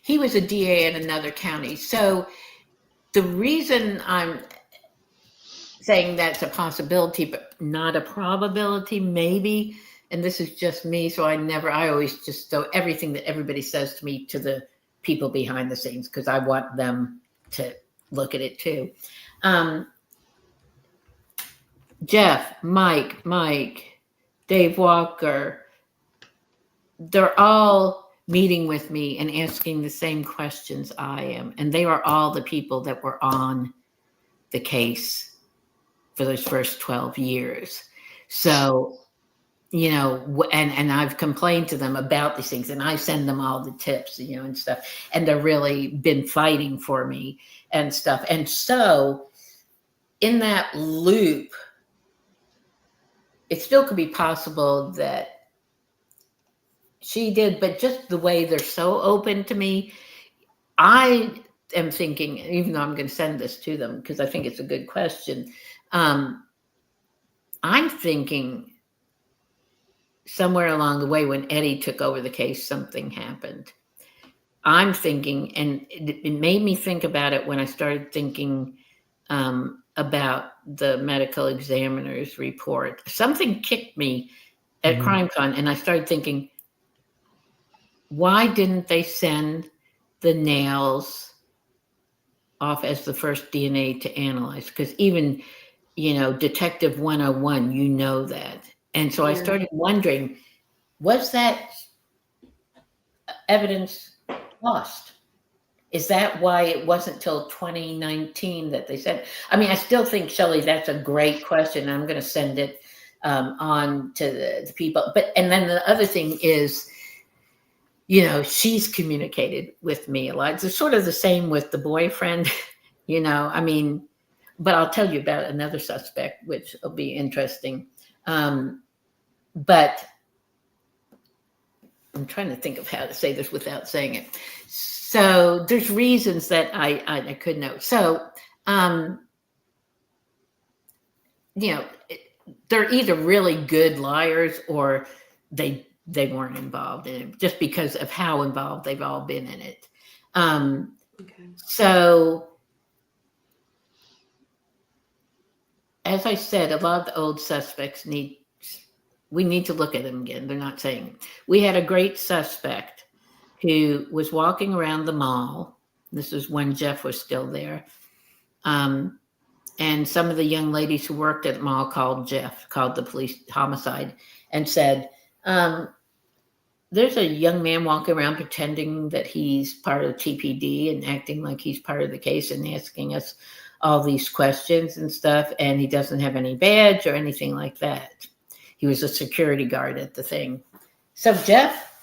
He was a DA in another county, so the reason I'm saying that's a possibility but not a probability, maybe, and this is just me, so I always just throw everything that everybody says to me to the people behind the scenes because I want them to look at it too. Jeff, Mike, Dave Walker, they're all meeting with me and asking the same questions I am. And they are all the people that were on the case for those first 12 years. So, and I've complained to them about these things, and I send them all the tips, and stuff. And they've really been fighting for me and stuff. And so in that loop, it still could be possible that she did, but just the way they're so open to me, I am thinking, even though I'm going to send this to them because I think it's a good question, I'm thinking somewhere along the way when Eddie took over the case, something happened. I'm thinking, and it made me think about it when I started thinking about the medical examiner's report. Something kicked me at CrimeCon, and I started thinking, why didn't they send the nails off as the first DNA to analyze? Because even, Detective 101, that. And so I started wondering, was that evidence lost? Is that why it wasn't till 2019 that they said? I mean, I still think, Shelley, that's a great question. I'm going to send it on to the people. And then the other thing is, she's communicated with me a lot. It's sort of the same with the boyfriend, but I'll tell you about another suspect, which will be interesting. But I'm trying to think of how to say this without saying it. So there's reasons that I could know. So, they're either really good liars or they weren't involved in it just because of how involved they've all been in it. So as I said, a lot of the old suspects we need to look at them again. They're not saying. We had a great suspect who was walking around the mall. This is when Jeff was still there. And some of the young ladies who worked at the mall called the police homicide and said, there's a young man walking around pretending that he's part of TPD and acting like he's part of the case and asking us all these questions and stuff. And he doesn't have any badge or anything like that. He was a security guard at the thing. So Jeff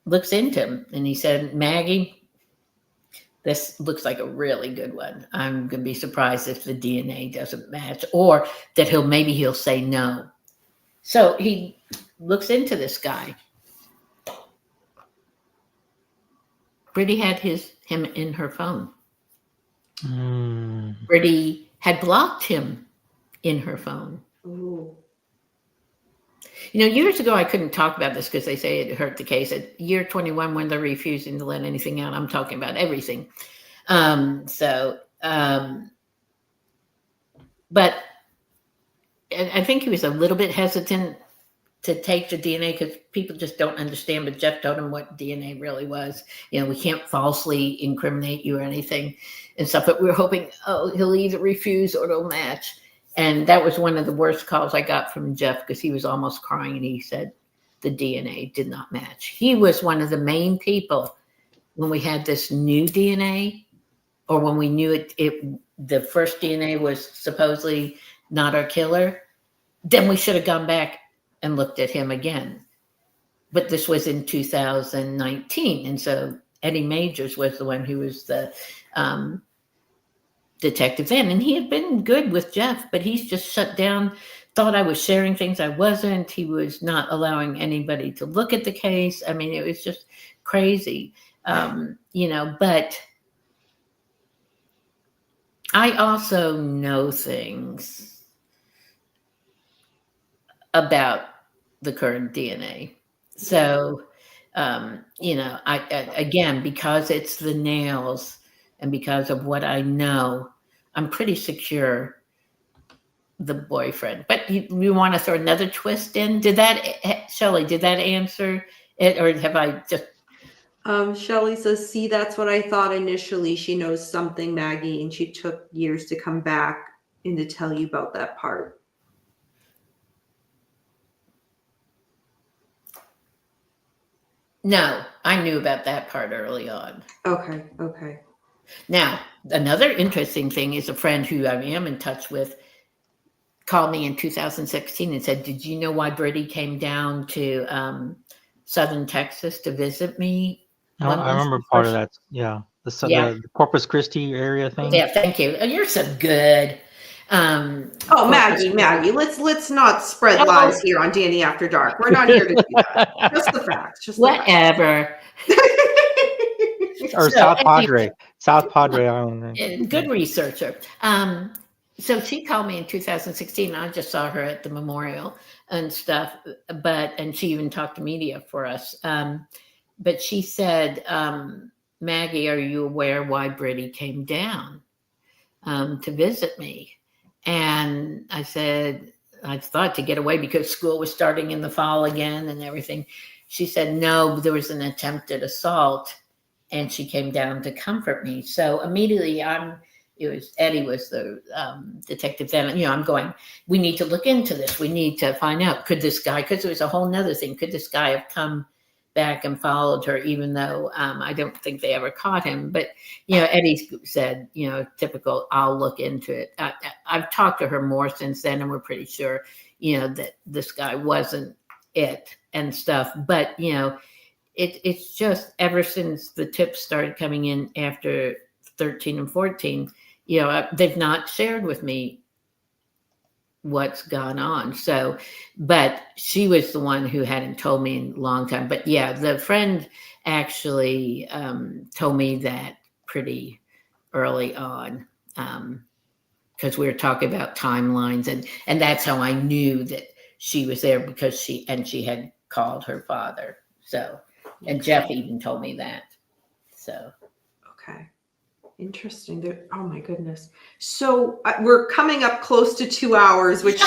looks into him and he said, Maggie, this looks like a really good one. I'm going to be surprised if the DNA doesn't match or that he'll say no. So he looks into this guy. Brittany had him in her phone. Brittany had blocked him in her phone. Ooh. Years ago, I couldn't talk about this because they say it hurt the case. At year 21, when they're refusing to let anything out, I'm talking about everything. But I think he was a little bit hesitant to take the DNA because people just don't understand. But Jeff told him what DNA really was. We can't falsely incriminate you or anything and stuff. But we're hoping, he'll either refuse or it'll match. And that was one of the worst calls I got from Jeff, because he was almost crying, and he said the DNA did not match. He was one of the main people when we had this new DNA, or when we knew the first DNA was supposedly not our killer. Then we should have gone back and looked at him again. But this was in 2019. And so Eddie Majors was the one who was the detective then. And he had been good with Jeff, but he's just shut down, thought I was sharing things I wasn't. He was not allowing anybody to look at the case. I mean, it was just crazy, but I also know things about the current DNA. So, again, because it's the nails and because of what I know, I'm pretty secure the boyfriend. But you want to throw another twist in? Shelley, did that answer it, or have I just... Shelley says, see, that's what I thought initially. She knows something, Maggie, and she took years to come back and to tell you about that part. No, I knew about that part early on. Okay. Now, another interesting thing is a friend who I am in touch with called me in 2016 and said, did you know why Brittany came down to Southern Texas to visit me? I remember part of that. Yeah. The Corpus Christi area thing. Yeah, thank you. Oh, you're so good. Maggie, let's not spread lies here on Danny After Dark. We're not here to do that. Just the facts. Whatever. Or South Padre Island. Good researcher. So she called me in 2016. I just saw her at the memorial and stuff, and she even talked to media for us. But she said, Maggie, are you aware why Brittany came down to visit me? And I said, I thought to get away because school was starting in the fall again and everything. She said, no, there was an attempted assault and she came down to comfort me. So immediately Eddie was the detective then, I'm going, we need to look into this. We need to find out, could this guy, because it was a whole nother thing. Could this guy have come back and followed her, even though I don't think they ever caught him. But, Eddie said, typical, I'll look into it. I've talked to her more since then, and we're pretty sure, that this guy wasn't it and stuff. But, it's just ever since the tips started coming in after 13 and 14, they've not shared with me what's gone on. So, but she was the one who hadn't told me in a long time. But yeah, the friend actually told me that pretty early on, because we were talking about timelines, and that's how I knew that she was there, because she had called her father. So, and Jeff even told me that. So, okay. Interesting. Oh my goodness. So we're coming up close to 2 hours, which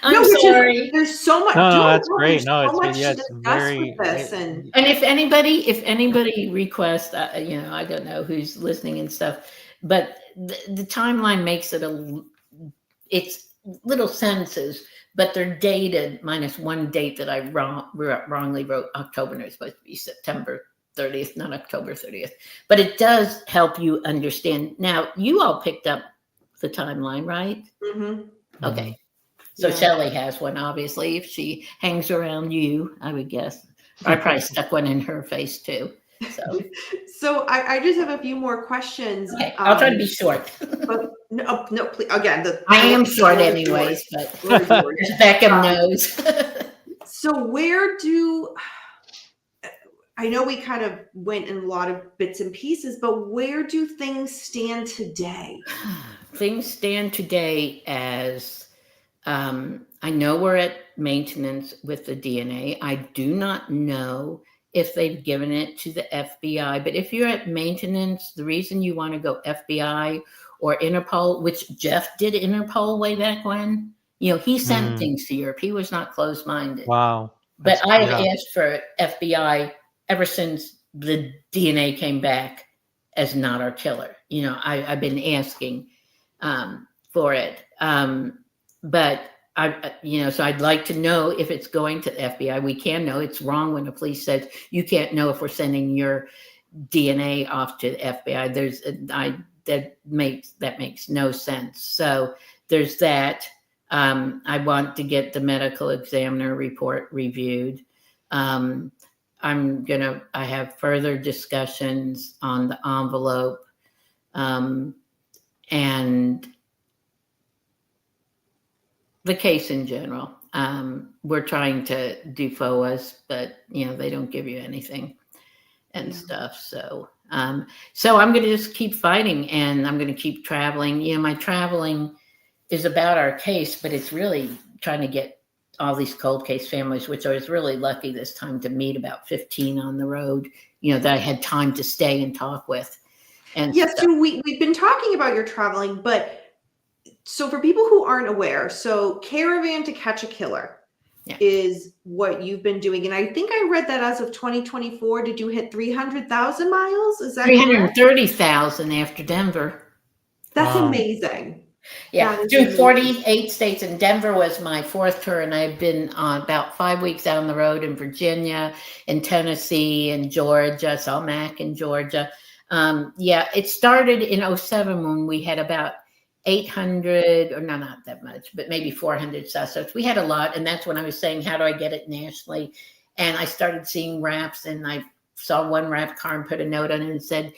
I'm sorry. There's so much. No, that's great. No, so it's very with this, and if anybody requests, I don't know who's listening and stuff, but the timeline makes it's little sentences, but they're dated minus one date that I wrongly wrote October, and it's supposed to be September 30th, not October 30th, but it does help you understand. Now, you all picked up the timeline, right? Mm-hmm. Okay. So Shelley has one, obviously. If she hangs around you, I would guess. I probably stuck one in her face too. So I just have a few more questions. Okay, I'll try to be short. But no, please, again, I am short anyways, but Beckham knows. So I know we kind of went in a lot of bits and pieces, but where do things stand today? Things stand today as, I know we're at maintenance with the DNA. I do not know if they've given it to the FBI, but if you're at maintenance, the reason you want to go FBI or Interpol, which Jeff did Interpol way back when, he sent things to Europe. He was not closed-minded. Wow. But I have asked for FBI ever since the DNA came back as not our killer. I've been asking for it. But so I'd like to know if it's going to the FBI. We can know. It's wrong when the police says you can't know if we're sending your DNA off to the FBI. That makes no sense. So there's that. I want to get the medical examiner report reviewed. I have further discussions on the envelope, and the case in general. We're trying to do FOAs, but they don't give you anything and stuff. So I'm going to just keep fighting, and I'm going to keep traveling. My traveling is about our case, but it's really trying to get all these cold case families, which I was really lucky this time to meet about 15 on the road, that I had time to stay and talk with. And yes, so we've been talking about your traveling, but so for people who aren't aware, so Caravan to Catch a Killer is what you've been doing. And I think I read that as of 2024, did you hit 300,000 miles? Is that 330,000 after Denver? That's amazing. Yeah, through 48 states, and Denver was my fourth tour, and I've been on about 5 weeks down the road in Virginia, in Tennessee, and Georgia. Saw Mac in Georgia. It started in 2007 when we had about 800, or no, not that much, but maybe 400 suspects. We had a lot, and that's when I was saying, how do I get it nationally? And I started seeing raps, and I saw one rap car and put a note on it and said,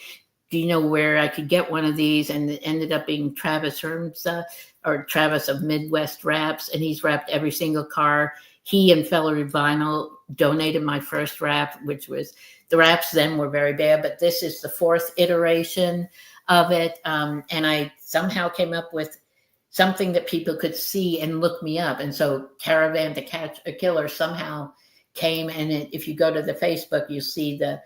do you know where I could get one of these? And it ended up being Travis Hermsa, or Travis of Midwest Raps, and he's wrapped every single car. He and Fellery Vinyl donated my first wrap, which was, the wraps then were very bad, but this is the fourth iteration of it. And I somehow came up with something that people could see and look me up. And so Caravan to Catch a Killer somehow came, and if you go to the Facebook, you'll see the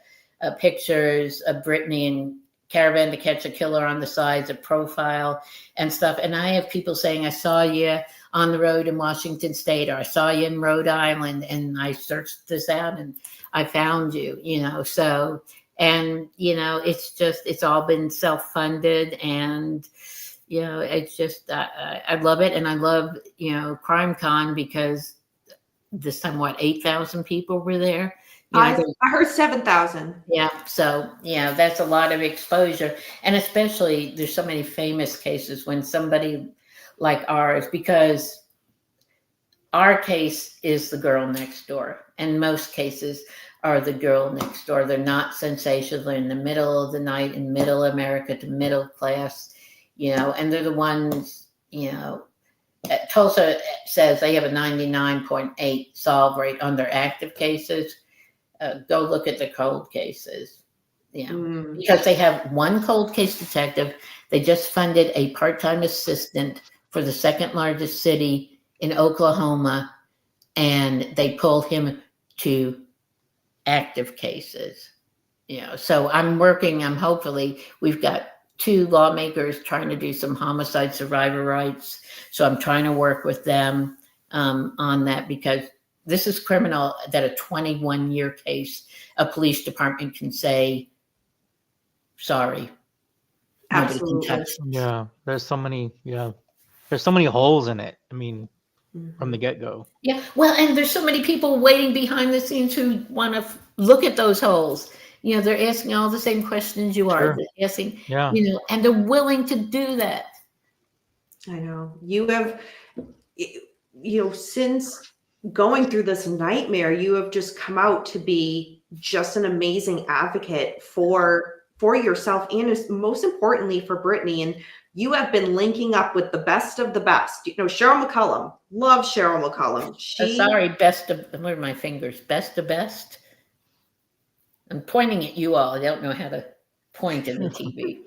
pictures of Brittany and Caravan to Catch a Killer on the sides, a profile and stuff. And I have people saying, I saw you on the road in Washington State, or I saw you in Rhode Island, and I searched this out and I found you, so, and, it's all been self-funded, and, it's just, I love it. And I love, Crime Con, because this time, 8,000 people were there. I heard 7,000. Yeah. So, that's a lot of exposure. And especially there's so many famous cases when somebody like ours, because our case is the girl next door. And most cases are the girl next door. They're not sensational. They're in the middle of the night, in middle America to middle class, and they're the ones, Tulsa says they have a 99.8 solve rate on their active cases. Go look at the cold cases, because they have one cold case detective. They just funded a part-time assistant for the second largest city in Oklahoma, and they pulled him to active cases. So hopefully we've got 2 lawmakers trying to do some homicide survivor rights. So I'm trying to work with them on that, because this is criminal that a 21-year case, a police department can say, sorry. Absolutely. Can touch. Yeah, there's so many holes in it. I mean, from the get-go. Yeah, well, and there's so many people waiting behind the scenes who want to look at those holes. They're asking all the same questions you are. Sure. They're asking, and they're willing to do that. I know. You have, since going through this nightmare, you have just come out to be just an amazing advocate for yourself, and most importantly for Brittany. And you have been linking up with the best of the best. Cheryl McCollum. Love Cheryl McCollum. Where are my fingers? Best of best. I'm pointing at you all. I don't know how to point in the TV.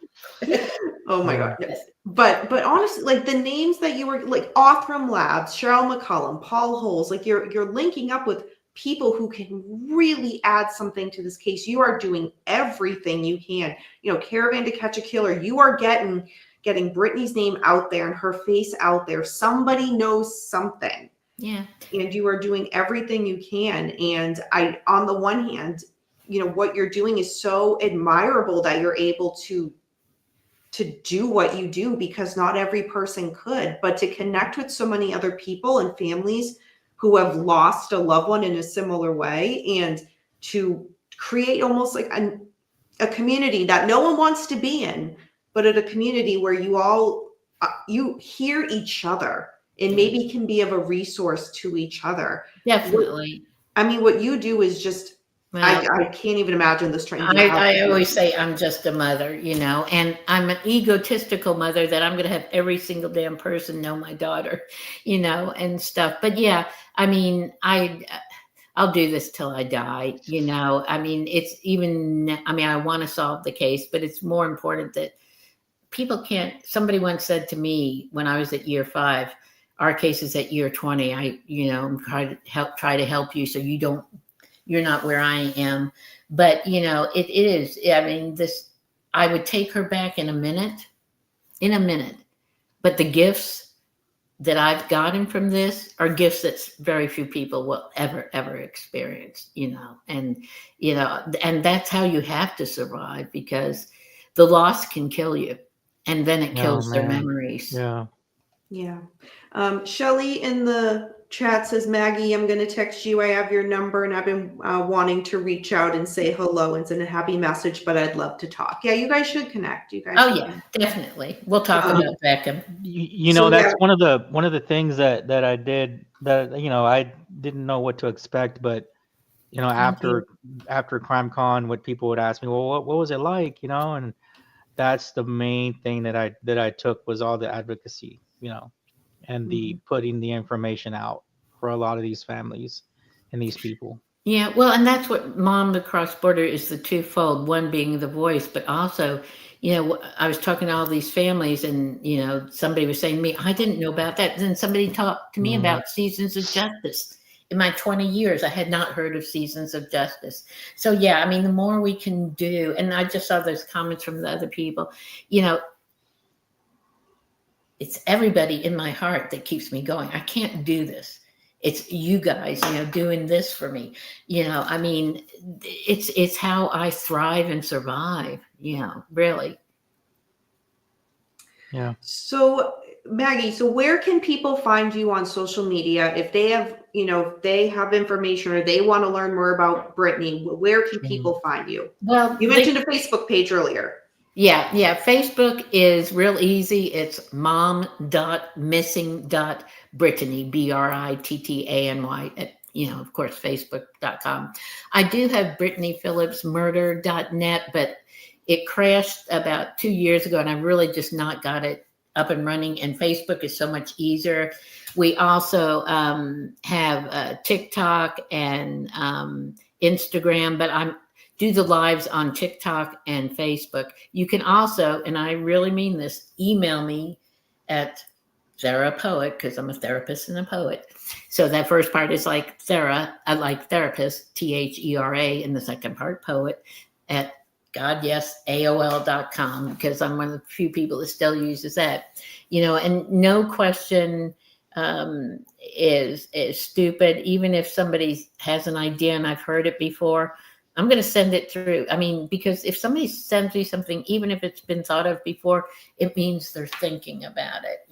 Oh my God. Yes. But honestly, like the names that you were, like Othram Labs, Cheryl McCollum, Paul Holes, like you're linking up with people who can really add something to this case. You are doing everything you can. Caravan to Catch a Killer, you are getting Brittany's name out there and her face out there. Somebody knows something. Yeah. And you are doing everything you can. And on the one hand, what you're doing is so admirable that you're able to do what you do, because not every person could, but to connect with so many other people and families who have lost a loved one in a similar way, and to create almost like a community that no one wants to be in, but at a community where you all you hear each other and maybe can be of a resource to each other. Definitely. What you do is just, I can't even imagine this trying to I always say I'm just a mother, and I'm an egotistical mother that I'm going to have every single damn person know my daughter, and stuff. But yeah, I'll do this till I die, it's even, I want to solve the case, but it's more important that people can't. Somebody once said to me when I was at year 5, our case is at year 20. I'm try to help you so you're not where I am. But, it is, I would take her back in a minute, but the gifts that I've gotten from this are gifts that very few people will ever experience, and that's how you have to survive, because the loss can kill you, and then it kills their memories. Yeah. Shelly in the chat says, Maggie, I'm going to text you. I have your number, and I've been wanting to reach out and say hello and send a happy message, but I'd love to talk. Yeah, you guys should connect. Definitely. We'll talk about Beckham. That's one of the things that I did that, I didn't know what to expect, but after CrimeCon, what people would ask me, well, what was it like, and that's the main thing that I took, was all the advocacy, and the putting the information out for a lot of these families and these people. Yeah, well, and that's what Mom Across Border is, the twofold, one being the voice, but also, I was talking to all these families, and, somebody was saying to me, I didn't know about that. Then somebody talked to me about Seasons of Justice. In my 20 years, I had not heard of Seasons of Justice. So, yeah, the more we can do, and I just saw those comments from the other people, it's everybody in my heart that keeps me going. I can't do this. It's you guys, doing this for me. It's how I thrive and survive, really. Yeah. So, Maggie, where can people find you on social media if they have, if they have information or they want to learn more about Brittany? Where can people find you? Well, you mentioned a Facebook page earlier. Yeah. Facebook is real easy. It's mom.missing.Brittany, BRITTANY, of course, Facebook.com. I do have Brittany Phillips murder.net, but it crashed about 2 years ago, and I really just not got it up and running. And Facebook is so much easier. We also have TikTok and Instagram, but I'm do the lives on TikTok and Facebook. You can also, and I really mean this, email me at TheraPoet, because I'm a therapist and a poet. So that first part is like Thera, I like therapist, THERA, and the second part, poet, at AOL.com, because I'm one of the few people that still uses that. And no question is stupid. Even if somebody has an idea and I've heard it before, I'm going to send it through. Because if somebody sends me something, even if it's been thought of before, it means they're thinking about it,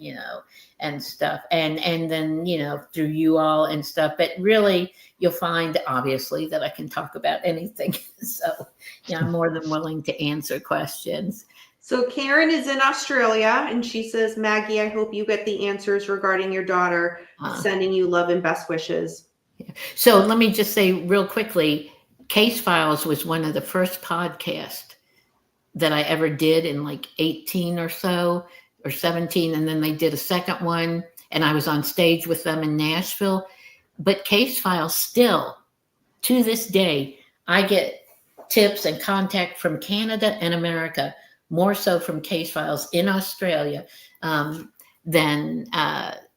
and stuff. And then, through you all and stuff. But really, you'll find, obviously, that I can talk about anything. So, I'm more than willing to answer questions. So Karen is in Australia, and she says, Maggie, I hope you get the answers regarding your daughter, sending you love and best wishes. Yeah. So let me just say real quickly, Case Files was one of the first podcasts that I ever did in like 18 or so, or 17. And then they did a second one, and I was on stage with them in Nashville. But Case Files still, to this day, I get tips and contact from Canada and America, more so from Case Files in Australia than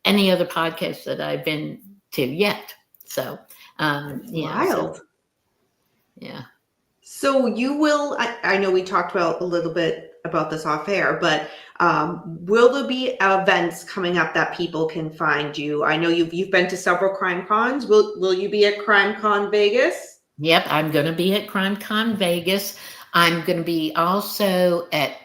any other podcast that I've been to yet. So, wild. Yeah. So you will, I know we talked about a little bit about this off air, but will there be events coming up that people can find you? I know you've been to several crime cons. Will you be at CrimeCon Vegas? Yep, I'm going to be at CrimeCon Vegas. I'm going to be also at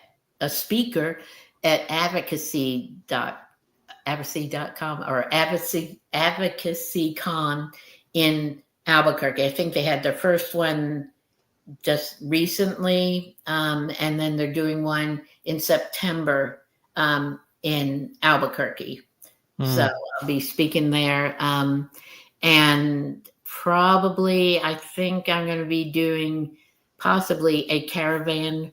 a speaker at advocacy.com or advocacycon in Albuquerque. I think they had their first one just recently, and then they're doing one in September in Albuquerque. So I'll be speaking there, and probably I think I'm going to be doing possibly a Caravan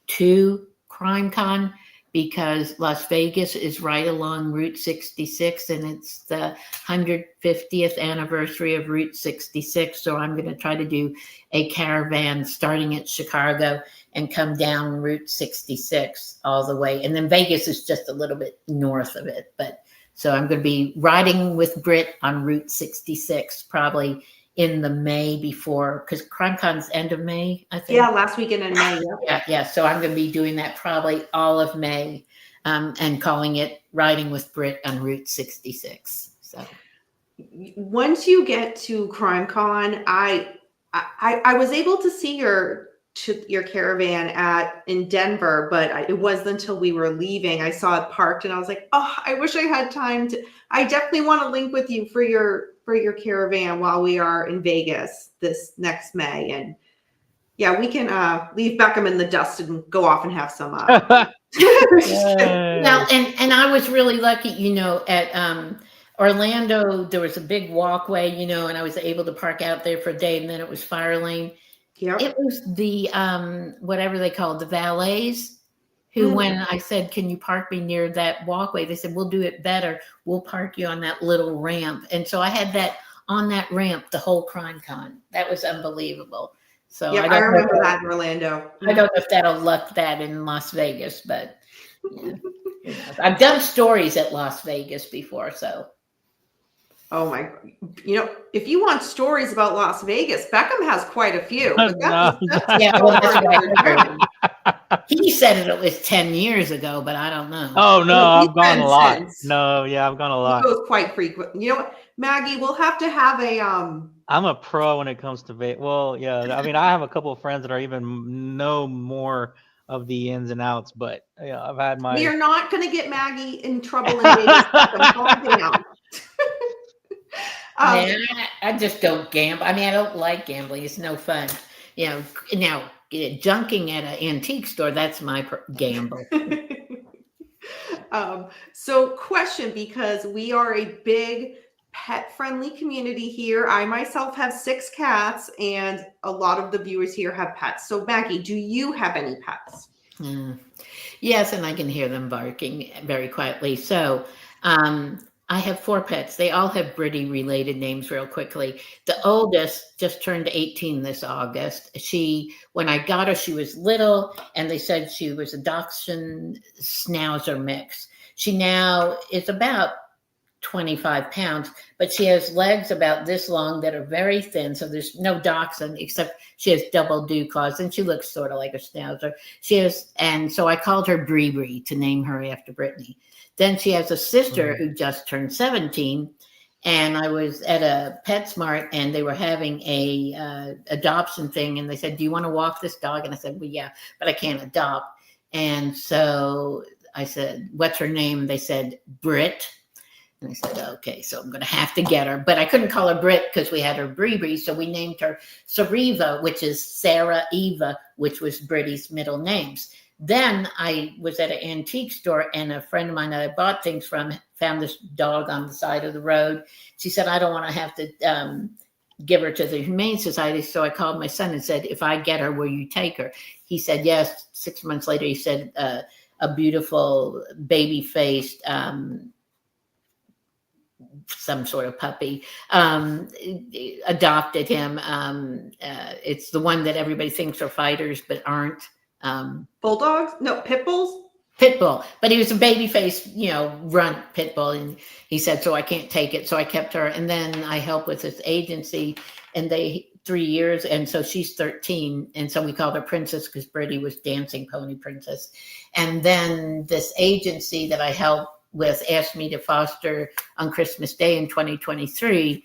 to CrimeCon, because Las Vegas is right along Route 66 and it's the 150th anniversary of Route 66. So I'm going to try to do a caravan starting at Chicago and come down Route 66 all the way. And then Vegas is just a little bit north of it. But so I'm going to be riding with Britt on Route 66, probably in the May before, because CrimeCon's end of May, I think. Yeah, last weekend in May. Yeah. So I'm going to be doing that probably all of May, and calling it Riding with Britt on Route 66. So once you get to CrimeCon, I was able to see your caravan in Denver, but it wasn't until we were leaving. I saw it parked and I was like, oh, I wish I had time to. I definitely want to link with you for your caravan while we are in Vegas this next May. And yeah, we can leave Beckham in the dust and go off and have some. Well, and I was really lucky, at Orlando, there was a big walkway, and I was able to park out there for a day, and then it was fire lane. Yep. It was the whatever they call it, the valets, who when I said, can you park me near that walkway, they said, we'll do it better. We'll park you on that little ramp. And so I had that on that ramp the whole CrimeCon. That was unbelievable. So yeah, I remember that in Orlando. I don't know if that'll luck that in Las Vegas, but I've done stories at Las Vegas before, so. Oh my, if you want stories about Las Vegas, Beckham has quite a few. He said it was 10 years ago, but I don't know. Oh no, I've gone a lot. No, yeah, I've gone a lot. He goes quite frequent. You know what, Maggie, we'll have to have a I'm a pro when it comes to Vegas. Well, yeah, I mean, I have a couple of friends that are even know more of the ins and outs, but yeah, I've had my. We are not going to get Maggie in trouble in Vegas. Calm down. I just don't gamble. I mean, I don't like gambling. It's no fun. Now junking at an antique store, that's my gamble. So question, because we are a big pet-friendly community here. I myself have 6 cats, and a lot of the viewers here have pets. So Maggie, do you have any pets? Yes, and I can hear them barking very quietly. So I have 4 pets. They all have Brittany-related names real quickly. The oldest just turned 18 this August. When I got her, she was little, and they said she was a Dachshund Schnauzer mix. She now is about 25 pounds, but she has legs about this long that are very thin. So there's no dachshund, except she has double dew claws, and she looks sort of like a Schnauzer. And so I called her Bree to name her after Brittany. Then she has a sister who just turned 17, and I was at a PetSmart, and they were having a adoption thing, and they said, do you want to walk this dog? And I said, well, yeah, but I can't adopt. And so I said, what's her name? And they said, Britt. And I said, okay, so I'm going to have to get her. But I couldn't call her Britt because we had her Bree, so we named her Sariva, which is Sarah Eva, which was Britty's middle names. Then I was at an antique store, and a friend of mine that I bought things from found this dog on the side of the road. She said, I don't want to have to give her to the Humane Society. So I called my son and said, if I get her, will you take her? He said, yes. 6 months later, he said, a beautiful baby-faced some sort of puppy adopted him. It's the one that everybody thinks are fighters but aren't. Bulldogs? No, pit bulls? Pit bull, but he was a baby-faced, runt pit bull, and he said, so I can't take it. So I kept her, and then I helped with this agency, and 3 years, and so she's 13, and so we called her Princess because Brittany was Dancing Pony Princess. And then this agency that I helped with asked me to foster on Christmas Day in 2023.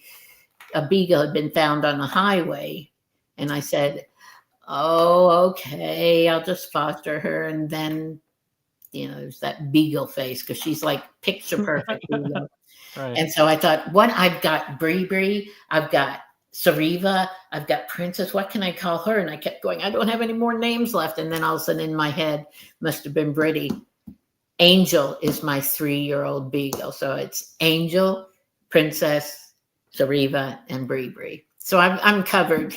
A beagle had been found on the highway, and I said, oh, okay, I'll just foster her. And then there's that beagle face because she's like picture perfect beagle. Right. And so I thought, I've got Bree, I've got Sariva, I've got Princess. What can I call her? And I kept going, I don't have any more names left. And then all of a sudden in my head, must have been Brittany. Angel is my 3-year-old beagle. So it's Angel, Princess, Sariva, and Bree. So I'm covered.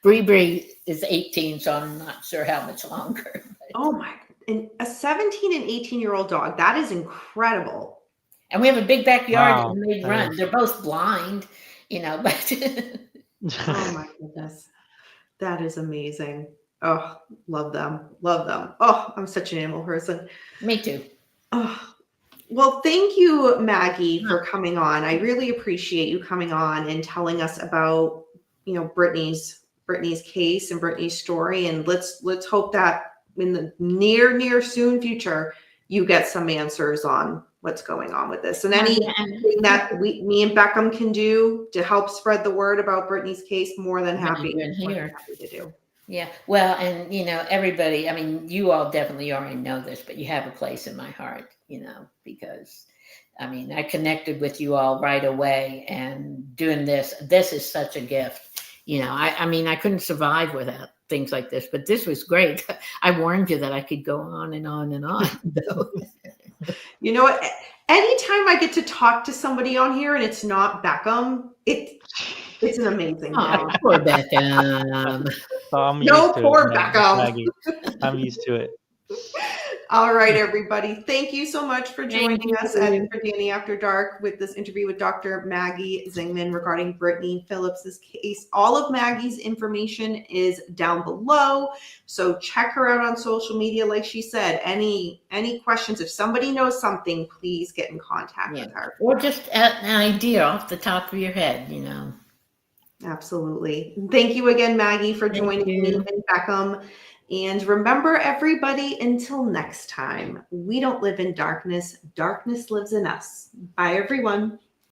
Bree is 18, so I'm not sure how much longer. Oh my, and a 17 and 18-year-old dog. That is incredible. And we have a big backyard and they that run. is. They're both blind, but Oh my goodness. That is amazing. Oh, love them. Love them. Oh, I'm such an animal person. Me too. Oh, well, thank you, Maggie, for coming on. I really appreciate you coming on and telling us about, Brittany's case and Brittany's story. And let's hope that in the near soon future, you get some answers on what's going on with this, and anything that me and Beckham can do to help spread the word about Brittany's case, more than happy to do. Yeah. Well, and everybody, I mean, you all definitely already know this, but you have a place in my heart, because I mean, I connected with you all right away, and doing this is such a gift. I mean, I couldn't survive without things like this, but this was great. I warned you that I could go on and on and on. You know what? Anytime I get to talk to somebody on here and it's not Beckham, it's an amazing thing. Poor Beckham. Poor Beckham. I'm used to it. All right, everybody. Thank you so much for joining us for Danny After Dark with this interview with Dr. Maggie Zingman regarding Brittany Phillips' case. All of Maggie's information is down below, so check her out on social media. Like she said, any questions, if somebody knows something, please get in contact with her. Or just an idea off the top of your head, Absolutely. Thank you again, Maggie, for joining me and Beckham. And remember, everybody, until next time, we don't live in darkness. Darkness lives in us. Bye, everyone.